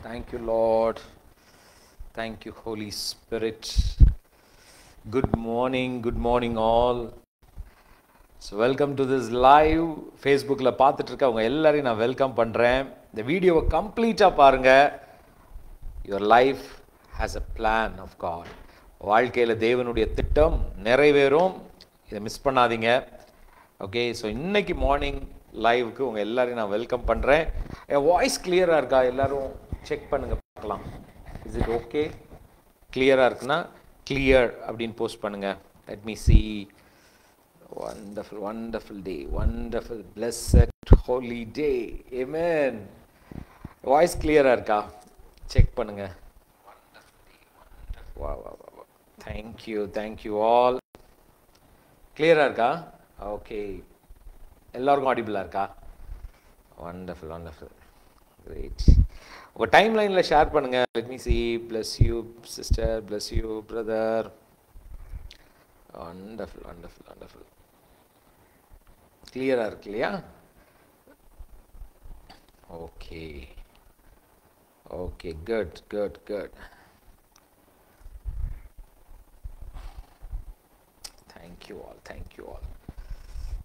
Thank you, Lord. Thank you, Holy Spirit. Good morning all. So welcome to this live Facebookல பார்த்துட்டு இருக்கவங்க எல்லாரையும் நான் welcome பண்றேன். இந்த வீடியோவை கம்ப்ளீட்டா பாருங்க. Your life has a plan of God. வாழ்க்கையில தேவனுடைய திட்டம் நிறைவேறும். இதை மிஸ் பண்ணாதீங்க. ஓகே, ஸோ இன்னைக்கு மார்னிங் லைவுக்கு உங்கள் எல்லாரையும் நான் வெல்கம் பண்ணுறேன். என் வாய்ஸ் கிளியராக இருக்கா? எல்லாரும் செக் பண்ணுங்க பார்க்கலாம். Is it okay? கிளியராக இருக்குன்னா கிளியர் அப்படின்னு போஸ்ட் பண்ணுங்க. Let me see. Wonderful day, wonderful, blessed, holy day. Amen. Voice கிளியராக இருக்கா? செக் பண்ணுங்க. Wow. Thank you all. கிளியராக இருக்கா? ஓகே, எல்லாருக்கும் ஆடிபிளாக இருக்கா? Wonderful, great. உங்கள் டைம் லைனில் ஷேர் பண்ணுங்கள். Let me see. Bless you sister, bless you brother. Wonderful. கிளியராக இருக்கு இல்லையா? Okay, good. Thank you all.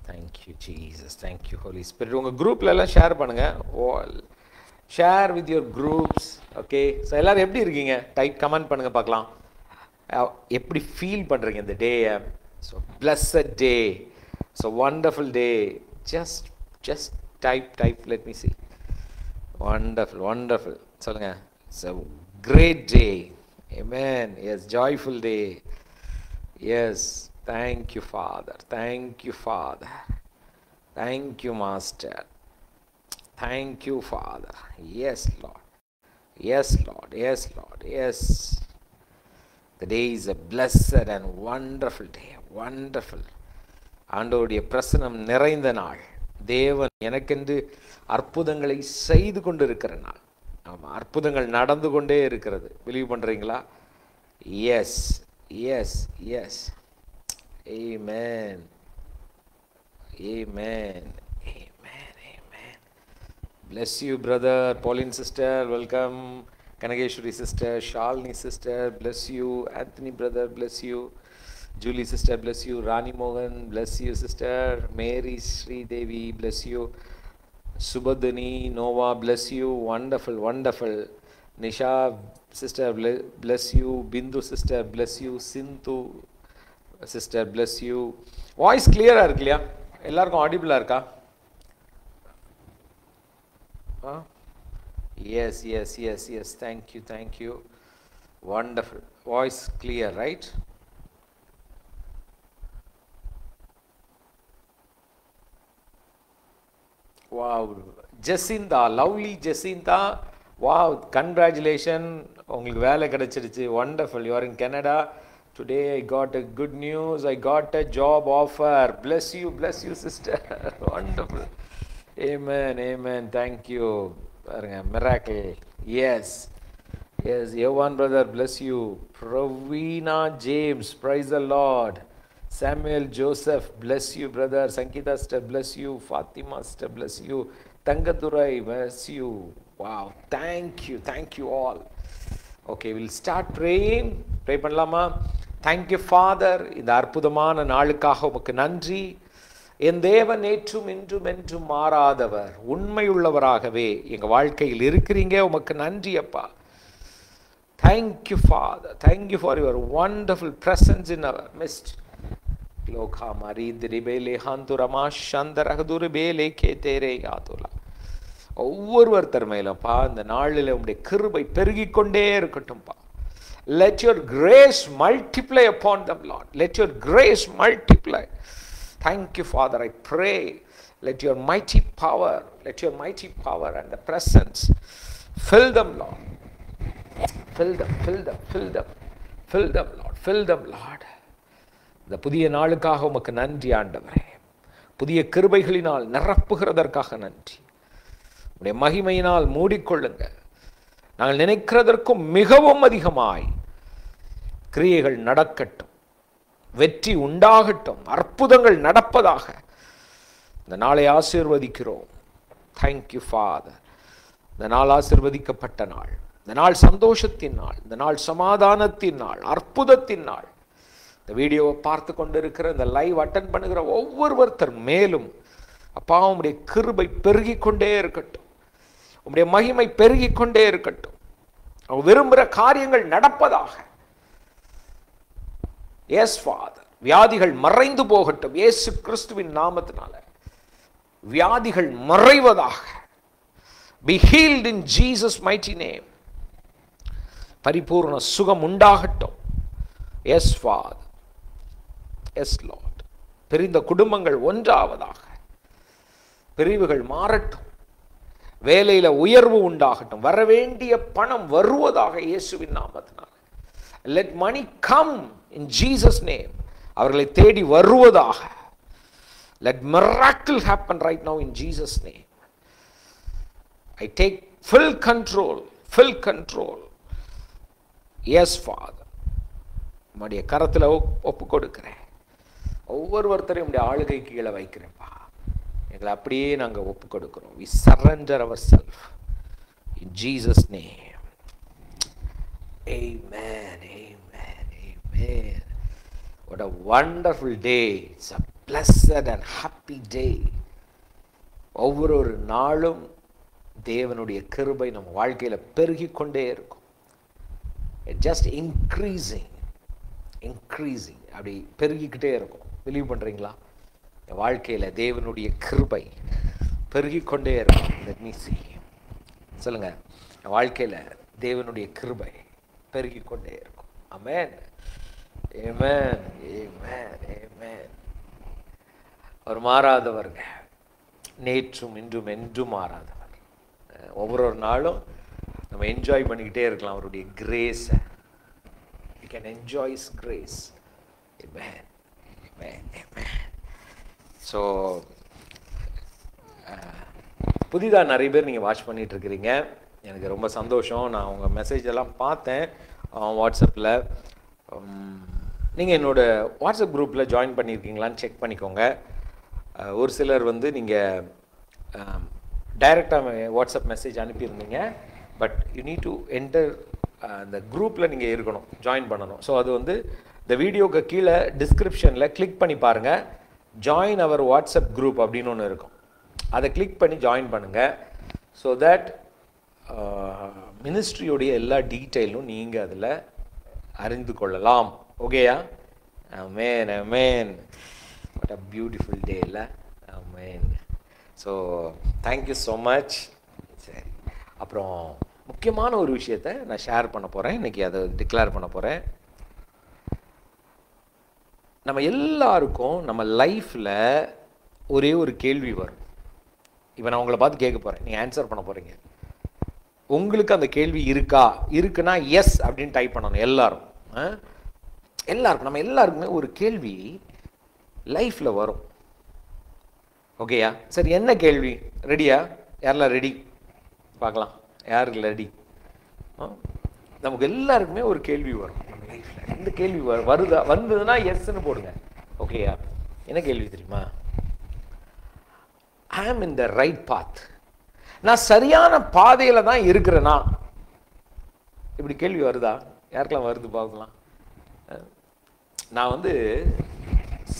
Thank you Jesus. Thank you Holy Spirit. உங்கள் குரூப்ல எல்லாம் ஷேர் பண்ணுங்க. Share with your groups. Okay, so எல்லாரும் எப்படி இருக்கீங்க? டைப் கமெண்ட் பண்ணுங்க பார்க்கலாம். எப்படி ஃபீல் பண்ணுறீங்க இந்த டேயை? So blessed day, so wonderful day. just type. Let me see. Wonderful. சொல்லுங்க. It's a great day. Amen. Yes, joyful day. Yes. Thank you, Father. Thank you, Master. Thank you, Father. Yes, Lord. Yes. The day is a blessed and wonderful day. Wonderful. ஆண்டவருடைய பிரசன்னம் நிறைந்த நாள். தேவன் எனக்கென்று அற்புதங்களை செய்து கொண்டு இருக்கிற நாள். ஆமாம், அற்புதங்கள் நடந்து கொண்டே இருக்கிறது. பிலீவ் பண்ணுறீங்களா? S. Amen. Bless you, brother. Pauline sister, welcome. Kanageshwari sister, Shalini sister, bless you. Anthony brother, bless you. Julie sister, bless you. Rani Mohan, bless you sister. Mary Sri Devi, bless you. Subhadani Nova, bless you. Wonderful. Nisha sister, bless you. Bindu sister, bless you. Sindhu sister, bless you. Voice கிளியராக இருக்கு இல்லையா? எல்லாருக்கும் ஆடிபிளாக இருக்கா? Yes. Thank you. Wonderful. Voice clear, right? Wow, Jacinta, lovely Jacinta. Wow, congratulation, உங்களுக்கு வேலை கிடைச்சிருச்சு. Wonderful. You are in Canada. Today I got a good news. I got a job offer. Bless you sister. Wonderful. Amen. Thank you. Miracle. Yes. Yohan brother, bless you. Pravina James, praise the Lord. Samuel Joseph, bless you brother. Sankita sister, bless you. Fatima sister, bless you. Tangadurai, bless you. Wow, thank you all. Okay, we'll start praying. Pray பண்ணலாமா? Thank you Father. இந்த அற்புதமான நாளுக்காக உமக்கு நன்றி. என் தேவன் நேற்றும் இன்றும் என்றும் மாறாதவர், உண்மையுள்ளவராகவே எங்கள் வாழ்க்கையில் இருக்கிறீங்க. உமக்கு நன்றி அப்பா. Thank you Father. Thank you for your wonderful presence in our midst. லோகா மரிதிரிபேலே ஹாந்துரமா சந்தரகதுரிபேலே கேதேரே யாதுலா. ஒவ்வொருவர் மேலப்பா இந்த நாளில் உம்முடைய கிருபை பெருகிக்கொண்டே இருக்கட்டும்பா. Let your grace multiply upon them, Lord. Let your grace multiply. Thank you Father. I pray, let your mighty power and the presence fill them, Lord. Fill them, Lord. இந்த புதிய நாளுக்காக உமக்கு நன்றி ஆண்டவரே. புதிய கிருபைகளினால் நிரப்புகிறதற்காக நன்றி. உடைய மகிமையினால் மூடிக்கொள்ளுங்க. நாங்கள் நினைக்கிறதற்கும் மிகவும் அதிகமாய் கிரியைகள் நடக்கட்டும், வெற்றி உண்டாகட்டும், அற்புதங்கள் நடப்பதாக இந்த நாளை ஆசீர்வதிக்கிறோம். Thank you Father. இந்த நாள் ஆசீர்வதிக்கப்பட்ட நாள், இந்த நாள் சந்தோஷத்தின் நாள், இந்த நாள் சமாதானத்தின் நாள், அற்புதத்தின் நாள். இந்த வீடியோவை பார்த்து கொண்டிருக்கிற, இந்த லைவ் அட்டன் பண்ணுகிற ஒவ்வொருத்தர் மேலும் அப்பா உம்முடைய கிருபை பெருகிக் கொண்டே இருக்கட்டும், உம்முடைய மகிமை பெருகிக் கொண்டே இருக்கட்டும். அவங்க விரும்புகிற காரியங்கள் நடப்பதாக. எஸ் ஃபாதர், வியாதிகள் மறைந்து போகட்டும் இயேசு கிறிஸ்துவின் நாமத்தினால. வியாதிகள் மறைவதாக. Be healed in Jesus mighty name. பரிபூர்ண சுகம் உண்டாகட்டும். Yes father, yes lord. பிரிந்த குடும்பங்கள் ஒன்றாவதாக. பிரிவுகள் மாறட்டும். வேலையில உயர்வு உண்டாகட்டும். வரவேண்டிய பணம் வருவதாக இயேசுவின் நாமத்தினால. Let money come in Jesus name. அவர்களை தேடி வருவதாக. Let miracle happen right now in Jesus name. I take full control. Yes Father. உம்முடைய கரத்தில் ஒப்பு கொடுக்கிறேன். ஒவ்வொருத்தரையும் உம்முடைய ஆளுகை கீழே வைக்கிறேன்ப்பா. எங்களை அப்படியே நாங்கள் ஒப்பு கொடுக்கிறோம். We surrender ourselves in Jesus name. Amen. What a wonderful day. It's a blessed and happy day. ஒவ்வொரு நாளும் தேவனுடைய கிருபை நம்ம வாழ்க்கையில் பெருகி கொண்டே இருக்கும். ஜஸ்ட் இன்க்ரீசிங் அப்படி பெருகிக்கிட்டே இருக்கும். பிலீவ் பண்ணுறீங்களா? என் வாழ்க்கையில் தேவனுடைய கிருபை பெருகி கொண்டே இருக்கும். Let me see. சொல்லுங்க, என் வாழ்க்கையில் தேவனுடைய கிருபை பெருகி கொண்டே இருக்கும். ஆமென். Amen. அவர் மாறாதவர்ங்க. நேற்றும் இன்றும் என்றும் மாறாதவர். ஒவ்வொரு நாளும் நம்ம என்ஜாய் பண்ணிக்கிட்டே இருக்கலாம் அவருடைய கிரேஸை. We can enjoy His grace. Amen. So புதிதாக நிறைய பேர் நீங்கள் வாட்ச் பண்ணிட்டு இருக்கிறீங்க. எனக்கு ரொம்ப சந்தோஷம். நான் உங்கள் மெசேஜ் எல்லாம் பார்த்தேன் வாட்ஸ்அப்பில். நீங்கள் என்னோடய வாட்ஸ்அப் குரூப்பில் ஜாயின் பண்ணியிருக்கீங்களான்னு செக் பண்ணிக்கோங்க. ஒரு சிலர் வந்து நீங்கள் டைரெக்டாக வாட்ஸ்அப் மெசேஜ் அனுப்பியிருந்தீங்க. But you need to enter அந்த குரூப்பில் நீங்கள் இருக்கணும், ஜாயின் பண்ணணும். ஸோ அது வந்து இந்த வீடியோக்கு கீழே டிஸ்கிரிப்ஷனில் கிளிக் பண்ணி பாருங்கள். ஜாயின் அவர் வாட்ஸ்அப் குரூப் அப்படின்னு ஒன்று இருக்கும். அதை கிளிக் பண்ணி ஜாயின் பண்ணுங்கள். ஸோ தட் மினிஸ்ட்ரியோடைய எல்லா டீட்டெயிலும் நீங்கள் அதில் அறிந்து கொள்ளலாம். ஓகேயா? ஆமென். வாட் அ பியூட்டிஃபுல் டே இல்லை? Amen. So thank you so much. சரி, அப்புறம் முக்கியமான ஒரு விஷயத்தை நான் ஷேர் பண்ண போகிறேன் இன்றைக்கி. அதை டிக்ளேர் பண்ண போகிறேன். நம்ம எல்லாருக்கும் நம்ம லைஃப்பில் ஒரே ஒரு கேள்வி வரும். இப்போ நான் உங்களை பார்த்து கேட்க போகிறேன், நீங்கள் ஆன்சர் பண்ண போகிறீங்க. உங்களுக்கு அந்த கேள்வி இருக்குன்னா எஸ் அப்படின்னு டைப் பண்ணணும். எல்லாருக்கும் நம்ம எல்லாருக்குமே ஒரு கேள்வி லைஃப்பில் வரும். ஓகேயா? சரி, என்ன கேள்வி? ரெடியா? யாரெல்லாம் ரெடி? பார்க்கலாம் யாருக்கு ரெடி. நமக்கு எல்லாருக்குமே ஒரு கேள்வி வரும் நம்ம லைஃப்பில். இந்த கேள்வி வந்ததுன்னா எஸ்ன்னு போடுங்க. ஓகேயா? என்ன கேள்வி தெரியுமா? ஐ ஆம் இன் த ரைட் பாத். நான் சரியான பாதையில் தான் இருக்கிறேனா? இப்படி கேள்வி வருதா? யாருக்கெல்லாம் வருது பார்க்கலாம். நான் வந்து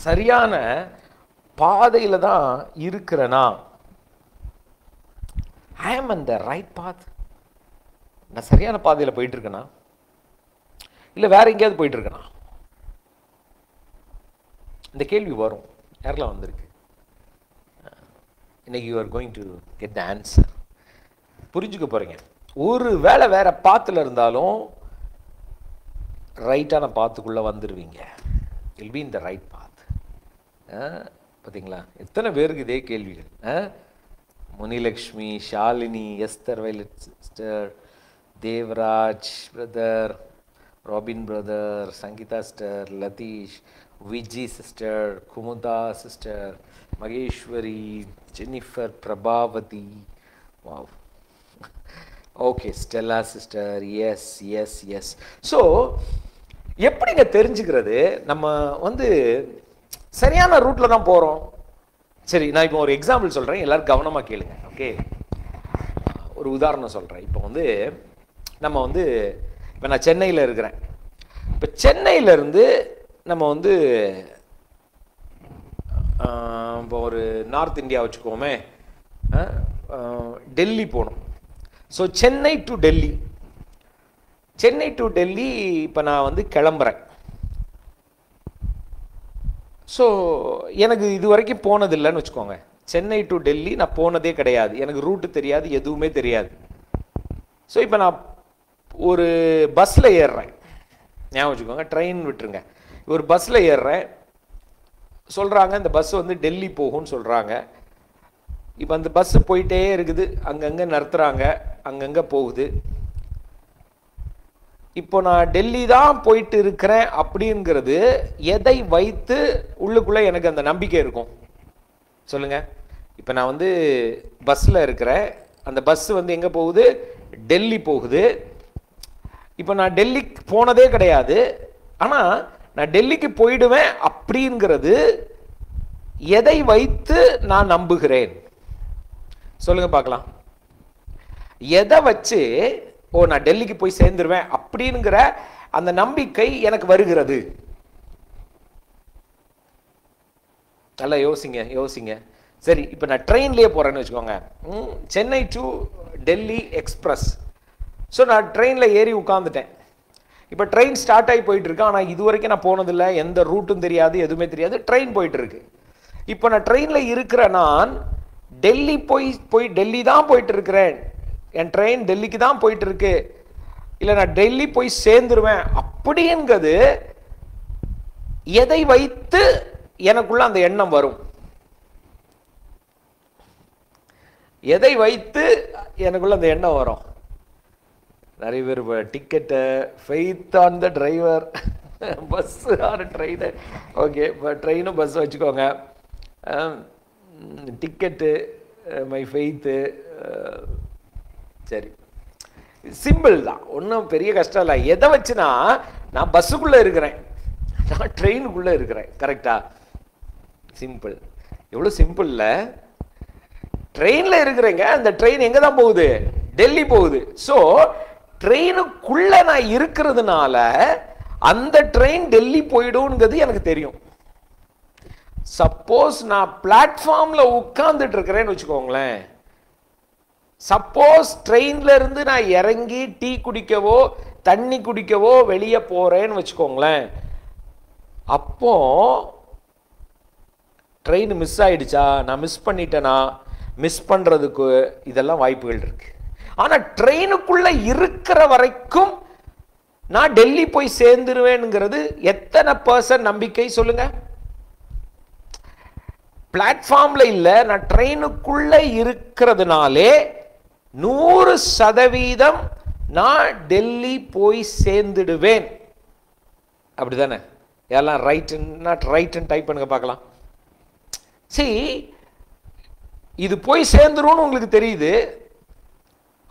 சரியான பாதையில் தான் இருக்கிறேனா? ஐ ஆம் இன் த ரைட் பாத். நான் சரியான பாதையில் போயிட்டு இருக்கேனா இல்லை வேற எங்கேயாவது போயிட்டு இருக்கேனா? இந்த கேள்வி வரும். யாரெல்லாம் வந்திருக்கு? இன்னைக்கு you are going to get the answer. புரிஞ்சுக்க போறீங்க. ஒரு வேளை வேற பாத்துல இருந்தாலும் ரைட்டான பாத்துக்குள்ள வந்துடுவீங்க. Will be in the right path. பார்த்தீங்களா? எத்தனை பேருக்கு இதே கேள்விகள். Munilakshmi, Shalini, Esther Violet sister, Devaraj brother, Robin brother, Sangeetha sister, Latheesh, Viji sister, Kumudha sister, Maheswari, Jennifer, Prabhavathi. Wow. Okay, Stella sister. Yes. So எப்படிங்க தெரிஞ்சுக்கிறது நம்ம வந்து சரியான ரூட்ல தான் போறோம்? சரி, நான் இப்போ ஒரு எக்ஸாம்பிள் சொல்றேன், எல்லாரும் கவனமா கேளுங்க. ஓகே, ஒரு உதாரணம் சொல்கிறேன். இப்போ வந்து நம்ம வந்து இப்போ நான் சென்னையில் இருக்கிறேன். இப்போ சென்னையிலேருந்து நம்ம வந்து இப்போ ஒரு நார்த் இந்தியா வச்சுக்கோமே, டெல்லி போகணும். So Chennai to Delhi, Chennai to Delhi இப்போ நான் வந்து கிளம்புறேன். ஸோ எனக்கு இது வரைக்கும் போனதில்லைன்னு வச்சுக்கோங்க. சென்னை டு டெல்லி நான் போனதே கிடையாது, எனக்கு ரூட்டு தெரியாது, எதுவுமே தெரியாது. ஸோ இப்போ நான் ஒரு பஸ்ஸில் ஏறுறேன், ஞாபகம் வச்சுக்கோங்க, ட்ரெயின் விட்டுருங்க, ஒரு பஸ்ஸில் ஏறுறேன். சொல்கிறாங்க இந்த பஸ் வந்து டெல்லி போகும்னு சொல்கிறாங்க. இப்போ அந்த பஸ்ஸு போயிட்டே இருக்குது, அங்கங்கே நிறுத்துறாங்க, அங்கங்கே போகுது. இப்போ நான் டெல்லி தான் போயிட்டு இருக்கிறேன் அப்படிங்கிறது எதை வைத்து உள்ளுக்குள்ளே எனக்கு அந்த நம்பிக்கை இருக்கும் சொல்லுங்கள்? இப்போ நான் வந்து பஸ்ஸில் இருக்கிறேன், அந்த பஸ்ஸு வந்து எங்கே போகுது? டெல்லி போகுது. இப்போ நான் டெல்லிக்கு போனதே கிடையாது, ஆனால் நான் டெல்லிக்கு போயிடுவேன் அப்படிங்கிறது எதை வைத்து நான் நம்புகிறேன் சொல்லுங்க பார்க்கலாம். எதை வச்சு நான் டெல்லிக்கு போய் சேர்ந்துருவேன் அப்படிங்கிற அந்த நம்பிக்கை எனக்கு வருகிறது? நல்லா யோசிங்க யோசிங்க. சரி, இப்போ நான் ட்ரெயின்லேயே போகிறேன்னு வச்சுக்கோங்க, Chennai to Delhi express. So நான் ட்ரெயினில் ஏறி உட்காந்துட்டேன். இப்போ ட்ரெயின் ஸ்டார்ட் ஆகி போயிட்டு இருக்கு, ஆனால் இது வரைக்கும் நான் போனதில்லை, எந்த ரூட்டும் தெரியாது, எதுவுமே தெரியாது, ட்ரெயின் போயிட்டு இருக்கு. இப்போ நான் ட்ரெயினில் இருக்கிற நான் டெல்லி போய் டெல்லி தான் போயிட்டு இருக்கிறேன், என் ட்ரெயின் டெல்லிக்கு தான் போயிட்டு இருக்கு, இல்லை நான் டெல்லி போய் சேர்ந்துருவேன் அப்படிங்கிறது எதை வைத்து எனக்குள்ள அந்த எண்ணம் வரும்? எதை வைத்து எனக்குள்ள அந்த எண்ணம் வரும்? நிறைய பேர் ticket, faith on the driver, bus or train. Okay, இப்போ ட்ரெயினும் பஸ் வச்சுக்கோங்க. டிக்கெட்டு, மை ஃபெய்த்து, சரி சிம்பிள் தான், ஒன்றும் பெரிய கஷ்டம் இல்லை. எதை வச்சுனா நான் பஸ்ஸுக்குள்ளே இருக்கிறேன், நான் ட்ரெயினுக்குள்ளே இருக்கிறேன், கரெக்டா? சிம்பிள். எவ்வளோ சிம்பிள்ல. ட்ரெயினில் இருக்கிறேங்க, அந்த ட்ரெயின் எங்கே தான் போகுது? டெல்லி போகுது. ஸோ ட்ரெயினுக்குள்ள நான் இருக்கிறதுனால அந்த ட்ரெயின் டெல்லி போயிடும்ங்கிறது எனக்கு தெரியும். சப்போஸ் நான் பிளாட்ஃபார்ம்ல உட்கார்ந்துட்டு இருக்கிறேன்னு வச்சுக்கோங்களேன், சப்போஸ் ட்ரெயின்ல இருந்து நான் இறங்கி டீ குடிக்கவோ தண்ணி குடிக்கவோ வெளியே போறேன்னு வச்சுக்கோங்களேன், அப்போ ட்ரெயின் மிஸ் ஆயிடுச்சா, நான் மிஸ் பண்ணிட்டேனா, மிஸ் பண்றதுக்கு இதெல்லாம் வாய்ப்புகள் இருக்கு. ஆனா ட்ரெயினுக்குள்ள இருக்கிற வரைக்கும் நான் டெல்லி போய் சேர்ந்துருவேன்ங்கிறது எத்தனை % நம்பிக்கை சொல்லுங்க? பிளாட்ஃபார்ம்ல இல்ல, நான் ட்ரெயினுக்குள்ள இருக்கிறதுனாலே 100% நான் டெல்லி போய் சேர்ந்துடுவேன். அப்படிதானே? எல்லாம் ரைட் டைப் பண்ணுங்க பார்க்கலாம். சரி, இது போய் சேர்ந்துரும்னு உங்களுக்கு தெரியுது,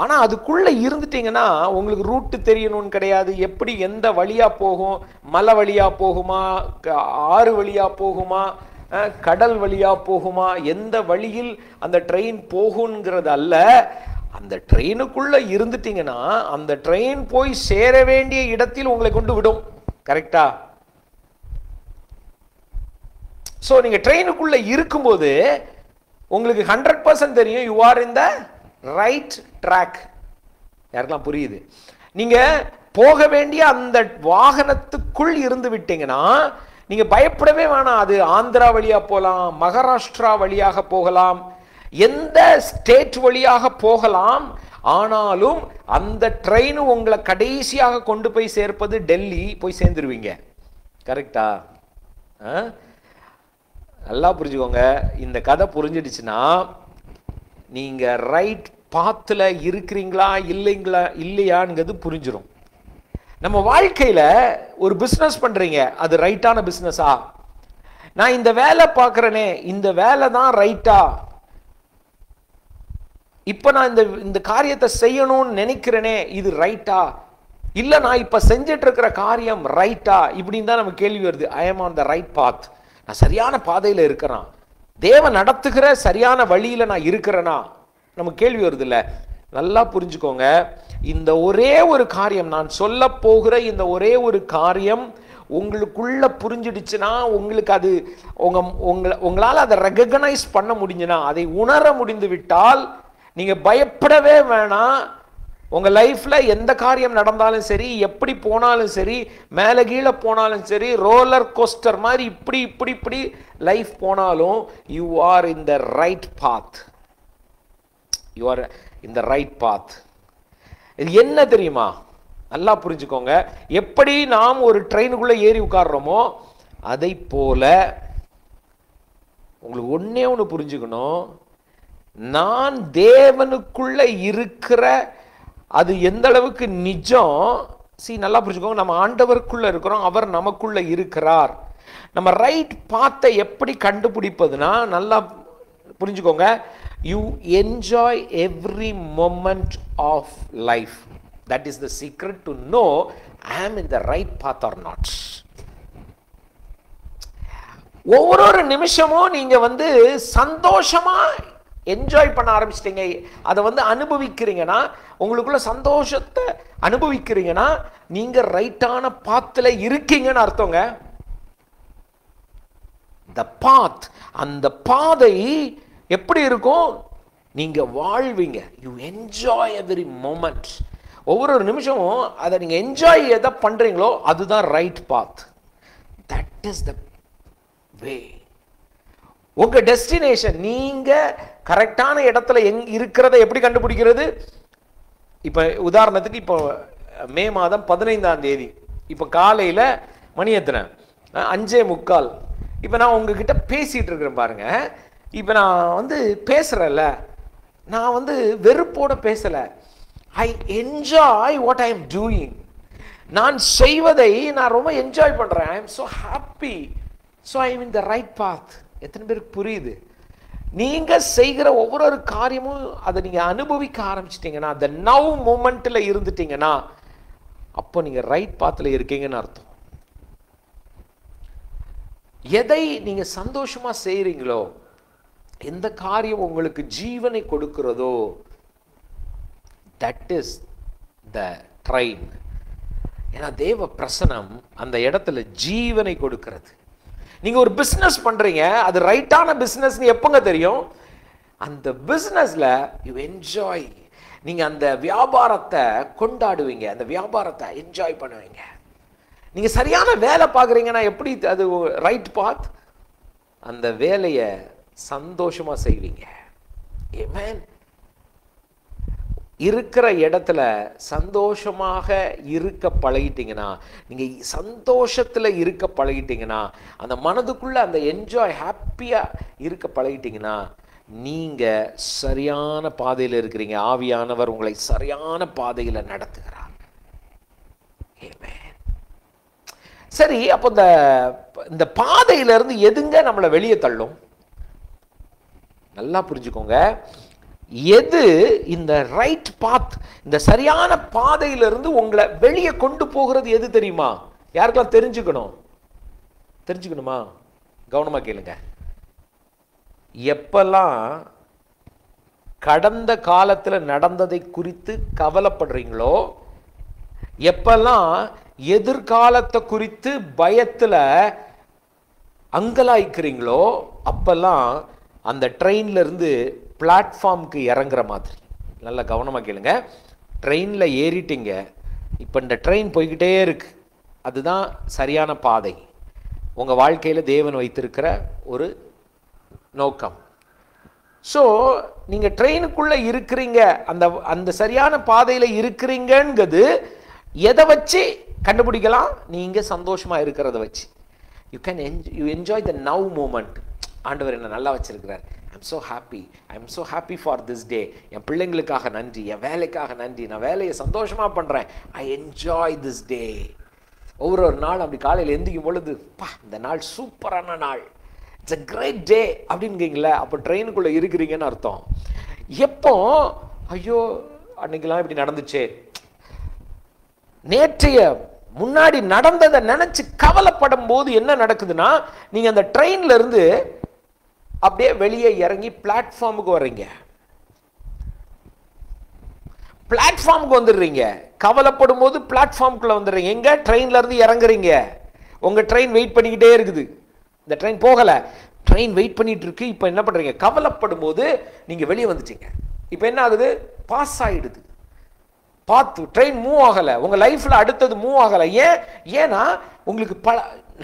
ஆனா அதுக்குள்ள இருந்துட்டீங்கன்னா உங்களுக்கு ரூட்டு தெரியணும்னு கிடையாது. எப்படி எந்த வழியா போகும், மலை வழியா போகுமா, ஆறு வழியா போகுமா, கடல் வழியா போகுமா, எந்த வழியில் அந்த ட்ரெயின் போகுங்கிறது அல்ல. அந்த ட்ரெயினுக்குள்ள இருந்துட்டீங்கன்னா அந்த ட்ரெயின் போய் சேர வேண்டிய இடத்தில் உங்களை கொண்டு விடும். கரெக்டா? சோ நீங்க ட்ரெயினுக்குள்ள இருக்கும்போது உங்களுக்கு 100% தெரியும், you are in the right track. யாருக்கெல்லாம் புரியுது? நீங்க போக வேண்டிய அந்த வாகனத்துக்குள் இருந்து விட்டீங்கன்னா நீங்க பயப்படவே வேணாம். அது ஆந்திரா வழியா போகலாம், மகாராஷ்டிரா வழியாக போகலாம், எந்த ஸ்டேட் வழியாக போகலாம். ஆனாலும் அந்த ட்ரெயின் உங்களை கடைசியாக கொண்டு போய் சேர்ப்பது டெல்லி, போய் சேர்ந்துருவீங்க. கரெக்டா? நல்லா புரிஞ்சுக்கோங்க. இந்த கதை புரிஞ்சிடுச்சுன்னா நீங்க ரைட் பாத்துல இருக்கிறீங்களா இல்லையாங்கிறது புரிஞ்சிடும். நம்ம வாழ்க்கையில ஒரு பிசினஸ் பண்றீங்க, அது ரைட்டான பிசினஸா? நான் இந்த வேலை பார்க்கறேனே, இந்த வேலை தான் ரைட்டா? இப்ப நான் இந்த காரியத்தை செய்யணும்னு நினைக்கிறேனே, இது ரைட்டா? இல்ல நான் இப்ப செஞ்சிட்டு இருக்கிற காரியம் ரைட்டா? இப்படின்னு தான் நமக்கு கேள்வி வருது. I am on the right path, நான் சரியான பாதையில இருக்கிறேன், தேவன் நடத்துகிற சரியான வழியில நான் இருக்கிறேனா? நமக்கு கேள்வி வருது இல்ல. நல்லா புரிஞ்சுக்கோங்க. இந்த ஒரே ஒரு காரியம், நான் சொல்ல போகிற இந்த ஒரே ஒரு காரியம் உங்களுக்குள்ள புரிஞ்சிடுச்சுன்னா, உங்களுக்கு அது உங்களால் அதை ரெகக்னைஸ் பண்ண முடிஞ்சுன்னா, அதை உணர முடிந்து விட்டால், நீங்க பயப்படவே வேணாம். உங்க லைஃப்ல எந்த காரியம் நடந்தாலும் சரி, எப்படி போனாலும் சரி, மேலே கீழே போனாலும் சரி, ரோலர் கோஸ்டர் மாதிரி இப்படி இப்படி இப்படி லைஃப் போனாலும், you are in the right path. You are in the right path. இது என்ன தெரியுமா? நல்லா புரிஞ்சுக்கோங்க. எப்படி நாம் ஒரு ட்ரெயினுக்குள்ள ஏறி உட்கார்றோமோ அதை போல உங்களுக்கு ஒன்னே ஒன்று புரிஞ்சுக்கணும். நான் தேவனுக்குள்ள இருக்கிற அது எந்த அளவுக்கு நிஜம். நல்லா புரிஞ்சுக்கோங்க. நம்ம ஆண்டவருக்குள்ள இருக்கிறோம், அவர் நமக்குள்ள இருக்கிறார். நம்ம ரைட் பாத்தை எப்படி கண்டுபிடிப்பதுனா, நல்லா புரிஞ்சுக்கோங்க. You enjoy every moment of life. That is the secret to know I am in the right path or not. ஒவ்வொரு நிமிஷமும் நீங்க சந்தோஷமா என்ஜாய் பண்ண ஆரம்பிச்சிட்டீங்க, அதை அனுபவிக்கிறீங்கன்னா, உங்களுக்குள்ள சந்தோஷத்தை அனுபவிக்கிறீங்கன்னா, நீங்க ரைட்டான பாத்துல இருக்கீங்கன்னு அர்த்தங்க. the path, அந்த பாதை எப்படி இருக்கும்? நீங்க வாழ்வீங்க. You enjoy every moment. ஒவ்வொரு நிமிஷமும் அதை நீங்க என்ஜாய் எதை பண்றீங்களோ அதுதான் right path. That is the way. உங்க டெஸ்டினேஷன், நீங்க கரெக்டான இடத்துல இருக்கிறத எப்படி கண்டுபிடிக்கிறது? இப்ப உதாரணத்துக்கு, இப்போ மே மாதம் 15ஆம் தேதி, இப்போ காலையில மணி எத்தனை? 5:45. இப்போ நான் உங்ககிட்ட பேசிட்டு இருக்கிறேன் பாருங்க. இப்போ நான் பேசுறேன்ல, நான் வெறுப்போட பேசல. I enjoy what I am doing. நான் செய்வதை நான் ரொம்ப என்ஜாய் பண்றேன். I am so happy. So I am in the right path. எத்தனை பேருக்கு புரியுது? நீங்க செய்கிற ஒவ்வொரு காரியமும் அதை நீங்க அனுபவிக்க ஆரம்பிச்சிட்டீங்கன்னா, அந்த நவ் மூமெண்ட்ல இருந்துட்டீங்கன்னா, அப்போ நீங்க ரைட் பாத்ல இருக்கீங்கன்னு அர்த்தம். எதை நீங்க சந்தோஷமா செய்றீங்களோ, எந்த காரியம் உங்களுக்கு ஜீவனை கொடுக்கிறதோ, தட் இஸ் த ட்ரெயின். ஏன்னா தேவ பிரசனம் அந்த இடத்துல ஜீவனை கொடுக்கிறது. நீங்க ஒரு பிசினஸ் பண்றீங்க, அது ரைட்டான பிசினஸ் எப்பங்க தெரியும்? அந்த பிசினஸ்ல யூ என்ஜாய். நீங்க அந்த வியாபாரத்தை கொண்டாடுவீங்க, அந்த வியாபாரத்தை என்ஜாய் பண்ணுவீங்க. நீங்க சரியான வேலை பார்க்குறீங்கன்னா எப்படி அது ரைட் பாத்? அந்த வேலையை சந்தோஷமா செய்வீங்க. ஆமென். இருக்கிற இடத்துல சந்தோஷமாக இருக்க பழகிட்டீங்கன்னா, நீங்க சந்தோஷத்துல இருக்க பழகிட்டீங்கன்னா, அந்த மனதுக்குள்ள அந்த என்ஜாய் ஹாப்பியா இருக்க பழகிட்டீங்கன்னா, நீங்க சரியான பாதையில் இருக்கிறீங்க. ஆவியானவர் உங்களை சரியான பாதையில நடத்துகிறார். ஆமென். சரி, அப்போ இந்த பாதையிலிருந்து எதுங்க நம்மளை வெளியே தள்ளும்? நல்லா புரிஞ்சுக்கோங்க. எது இந்த ரைட் பாத், இந்த சரியான பாதையிலிருந்து உங்களை வெளியே கொண்டு போகிறது எது தெரியுமா? யாருக்கெல்லாம் தெரிஞ்சுக்கணுமா? கவனமா கேளுங்க. எப்பெல்லாம் கடந்த காலத்துல நடந்ததை குறித்து கவலைப்படுறீங்களோ, எப்பெல்லாம் எதிர்காலத்தை குறித்து பயத்துல அங்கலாய்க்கிறீங்களோ, அப்பெல்லாம் அந்த ட்ரெயின்ல இருந்து பிளாட்ஃபார்முக்கு இறங்குற மாதிரி. நல்லா கவனமா கேளுங்க. ட்ரெயின்ல ஏறிட்டீங்க, இப்போ இந்த ட்ரெயின் போய்கிட்டே இருக்கு, அதுதான் சரியான பாதை. உங்க வாழ்க்கையில தேவன் வைத்திருக்கிற ஒரு நோக்கம். ஸோ நீங்க ட்ரெயினுக்குள்ள இருக்கிறீங்க, அந்த சரியான பாதையில இருக்கிறீங்கிறது எதை வச்சு கண்டுபிடிக்கலாம்? நீங்க சந்தோஷமா இருக்கிறத வச்சு. You enjoy the now moment. ஆண்டவர் என்ன நல்லா வச்சிருக்கிறார். I'm so happy. I'm so happy for this day. என் பிள்ளைங்களுக்காக நன்றி, என் வேலைக்காக நன்றி, நான் வேலையை சந்தோஷமா பண்றேன். I enjoy this day. ஒவ்வொரு நாள் அப்படி காலையில் எந்திக்கும் பொழுது, இந்த நாள் சூப்பரான நாள், இட்ஸ் a great day அப்படிங்கீங்களா, அப்போ ட்ரெயினுக்குள்ள இருக்கிறீங்கன்னு அர்த்தம். எப்போ ஐயோ அன்னைக்கெல்லாம் இப்படி நடந்துச்சே, நேற்றைய முன்னாடி நடந்ததை நினைச்சு கவலைப்படும் போது என்ன நடக்குதுன்னா, நீங்க அந்த ட்ரெயின்ல இருந்து அப்படியே வெளியே இறங்கி பிளாட்ஃபார்முக்கு வர்றீங்க. பிளாட்ஃபார்முக்கு வந்துடுறீங்க. கவலைப்படும் போது பிளாட்ஃபார்முக்குள்ள வந்துடுறீங்க. எங்க? ட்ரெயின்ல இருந்து இறங்குறீங்க. உங்க ட்ரெயின் வெயிட் பண்ணிக்கிட்டே இருக்குது. இந்த ட்ரெயின் போகல, ட்ரெயின் வெயிட் பண்ணிட்டு இருக்கு. இப்போ என்ன பண்றீங்க? கவலைப்படும் போது நீங்க வெளியே வந்துட்டீங்க. இப்போ என்ன ஆகுது? பாஸ் ஆயிடுது. பார்த்து ட்ரெயின் மூவ் ஆகல, உங்க லைஃப்ல அடுத்தது மூவ் ஆகல. ஏன்னா உங்களுக்கு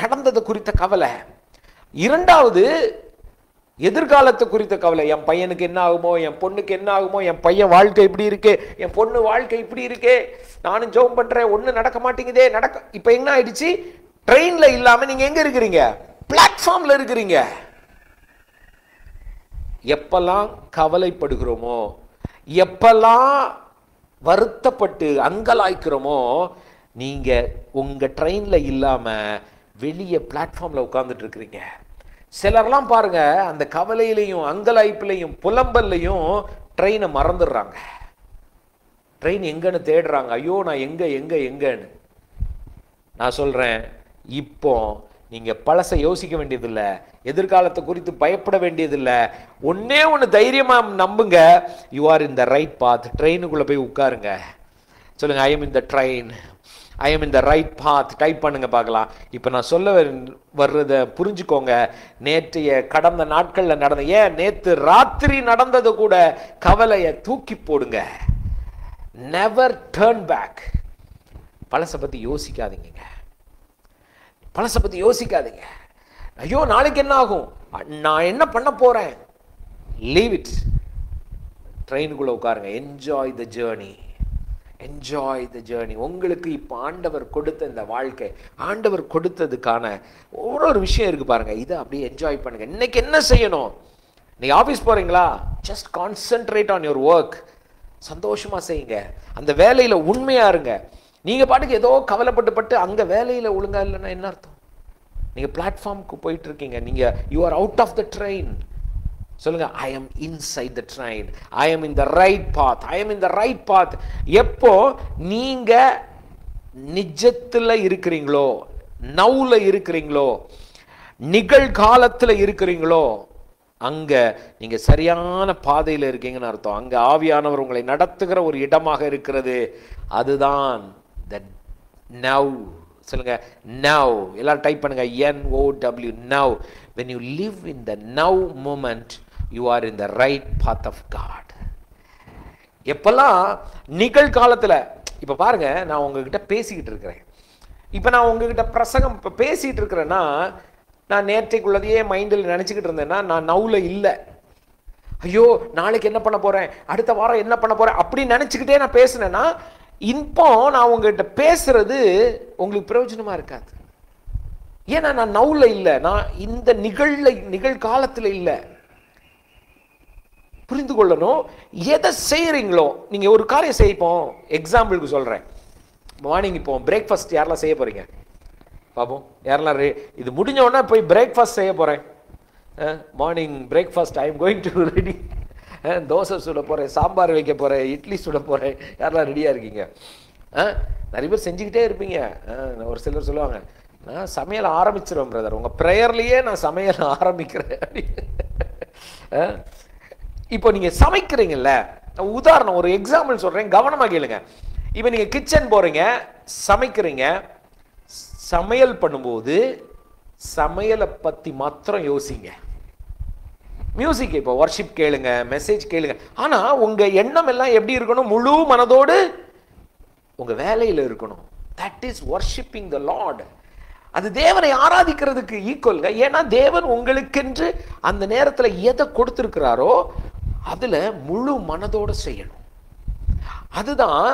நடந்தது குறித்த கவலை. இரண்டாவது, எதிர்காலத்தை குறித்த கவலை. என் பையனுக்கு என்ன ஆகுமோ, என் பொண்ணுக்கு என்ன ஆகுமோ, என் பையன் வாழ்க்கை இப்படி இருக்கு, என் பொண்ணு வாழ்க்கை இப்படி இருக்கே, நானும் ஜெபம் பண்றேன், ஒண்ணு நடக்க மாட்டேங்குதே. இப்ப என்ன ஆயிடுச்சு? ட்ரெயின்ல இல்லாம நீங்க எங்க இருக்கிறீங்க? பிளாட்ஃபார்ம்ல இருக்கிறீங்க. எப்பெல்லாம் கவலைப்படுகிறோமோ, எப்பெல்லாம் வருத்தப்பட்டு அங்கலாய்க்கிறோமோ, நீங்க உங்க ட்ரெயின்ல இல்லாம வெளியே பிளாட்ஃபார்ம்ல உட்கார்ந்துட்டு இருக்கிறீங்க. சிலர்லாம் பாருங்க, அந்த கவலையிலையும் அங்கலாய்ப்பிலையும் புலம்பல்லையும் ட்ரெயினை மறந்துடுறாங்க. ட்ரெயின் எங்கன்னு தேடுறாங்க. ஐயோ நான் எங்கன்னு. நான் சொல்றேன், இப்போ நீங்க பழசை யோசிக்க வேண்டியதில்லை, எதிர்காலத்தை குறித்து பயப்பட வேண்டியதில்லை. ஒன்னே ஒன்று தைரியமா நம்புங்க, you are in the right path. ட்ரெயினுக்குள்ள போய் உட்காருங்க. சொல்லுங்க, I am in the train, I am in the right path. Type பண்ணுங்க பார்க்கலாம். இப்போ நான் சொல்ல வர்றதை புரிஞ்சுக்கோங்க. நேற்றைய கடந்த நாட்களில் நடந்த, நேற்று ராத்திரி நடந்தது கூட கவலையை தூக்கி போடுங்க. Never turn back. பழசை பற்றி யோசிக்காதீங்க. பழசை பற்றி யோசிக்காதீங்க. ஐயோ நாளைக்கு என்ன ஆகும், நான் என்ன பண்ண போறேன். Leave it. ட்ரெயினுக்குள்ள உட்காருங்க. Enjoy the journey. Enjoy the journey. உங்களுக்கு இப்போ ஆண்டவர் கொடுத்த இந்த வாழ்க்கை, ஆண்டவர் கொடுத்ததுக்கான ஒரு விஷயம் இருக்கு பாருங்க, இதை அப்படியே என்ஜாய் பண்ணுங்க. இன்னைக்கு என்ன செய்யணும்? நீங்க ஆஃபீஸ் போறீங்களா? Just concentrate on your work. சந்தோஷமா செய்யுங்க. அந்த வேலையில உண்மையா இருங்க. நீங்க பாட்டுக்கு ஏதோ கவலைப்பட்டு அங்க வேலையில ஒழுங்கா இல்லைன்னா என்ன அர்த்தம்? நீங்க பிளாட்ஃபார்முக்கு போயிட்டு இருக்கீங்க. நீங்க you are out of the train. சொல்லுங்க, I am inside the train, I am in the right path, I am in the right path. எப்போ நீங்க நிஜத்துல இருக்கிறீங்களோ, நவுல இருக்கிறீங்களோ, நிகழ்காலத்துல இருக்கிறீங்களோ, அங்க நீங்க சரியான பாதையில் இருக்கீங்கன்னு அர்த்தம். அங்க ஆவியானவர் உங்களை நடத்துகிற ஒரு இடமாக இருக்கிறது. அதுதான் now. சொல்லுங்க, now. எல்லாரும் டைப் பண்ணுங்க, NOW, now. When you live in the now moment, you are in the right path of God. எப்பெல்லாம் நிகழ்காலத்துல, இப்ப பாருங்க, நான் உங்ககிட்ட பேசிக்கிட்டு இருக்கிறேன். இப்ப நான் உங்ககிட்ட பிரசங்கம் பேசிட்டு இருக்கிறேன்னா, நான் நேற்றைக்குள்ளதையே மைண்டில் நினைச்சுக்கிட்டு இருந்தேன்னா நான் நவுல இல்லை. ஐயோ நாளைக்கு என்ன பண்ண போறேன், அடுத்த வாரம் என்ன பண்ண போறேன் அப்படி நினைச்சுக்கிட்டே நான் பேசினேன்னா, இப்போ நான் உங்ககிட்ட பேசுறது உங்களுக்கு பிரயோஜனமா இருக்காது. ஏன்னா நான் நவுல இல்லை, நான் இந்த நிகழ்காலத்துல இல்லை. புரிந்து கொள்ளணும். எதை செய்யறீங்களோ, நீங்க ஒரு காரியம் செய்ப்போம். எக்ஸாம்பிளுக்கு சொல்றேன். மார்னிங் இப்போ பிரேக்ஃபாஸ்ட் யாரெல்லாம் செய்ய போறீங்க பாப்போம். யாரெல்லாம் இது முடிஞ்ச உடனே போய் பிரேக்ஃபாஸ்ட் செய்ய போறேன். Morning breakfast I am going to ready. Dosa சுட போறேன், சாம்பார் வைக்க போறேன், இட்லி சுட போறேன். யாரெல்லாம் ரெடியா இருக்கீங்க? நிறைய பேர் செஞ்சுக்கிட்டே இருப்பீங்க. ஒரு சிலர் சொல்லுவாங்க, நான் சமையல் ஆரம்பிச்சிருவேன் பிரதர், உங்க ப்ரேயர்லயே நான் சமையல் ஆரம்பிக்கிறேன். இப்போ நீங்க சமைக்கிறீங்கல்ல, உதாரணம் ஒரு எக்ஸாம்பிள் சொல்றேன், கவனமா கேளுங்க. இப்போ நீங்க கிச்சன் போறீங்க, சமைக்கிறீங்க. சமையல் பண்ணும்போது சமையலை பத்தி மாத்திரம் யோசிங்க. மியூசிக் இப்போ வர்ஷிப் கேளுங்க, மெசேஜ் கேளுங்க. ஆனா உங்க எண்ணம் எல்லாம் எப்படி இருக்கணும்? முழு மனதோடு உங்க வேலையில இருக்கணும். That is worshipping the Lord. அது தேவனை ஆராதிக்கிறதுக்கு ஈக்குவல்ங்க. ஏன்னா தேவன் உங்களுக்கென்று அந்த நேரத்துல எதை கொடுத்திருக்கிறாரோ அதுல முழு மனதோடு செய்யணும். அதுதான்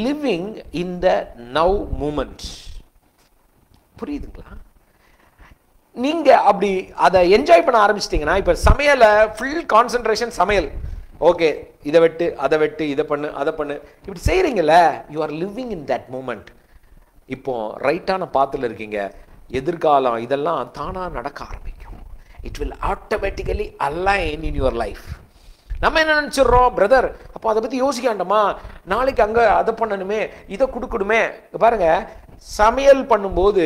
living in the now moment. புரியுதுங்களா? நீங்க அப்படி அதை என்ஜாய் பண்ண ஆரம்பிச்சிட்டீங்கன்னா, இப்ப சமையல ஃபுல் கான்சென்ட்ரேஷன் சமையல். ஓகே, இதை வெட்டு, அதை வெட்டு, இதை பண்ணு, அதை பண்ணு, இப்படி செய்யறீங்கல்ல, you are living in that moment. இப்போ ரைட்டான பாத்துல இருக்கீங்க. எதிர்காலம் இதெல்லாம் தானா நடக்க ஆரம்பிக்கும். It will automatically align in your life. நம்ம என்ன நினைச்சிடறோம், பிரதர் அப்போ அதை பத்தி யோசிக்க வேண்டாமா, நாளைக்கு அங்க அதை பண்ணணுமே, இதை கொடுக்கணுமே. பாருங்க, சமையல் பண்ணும்போது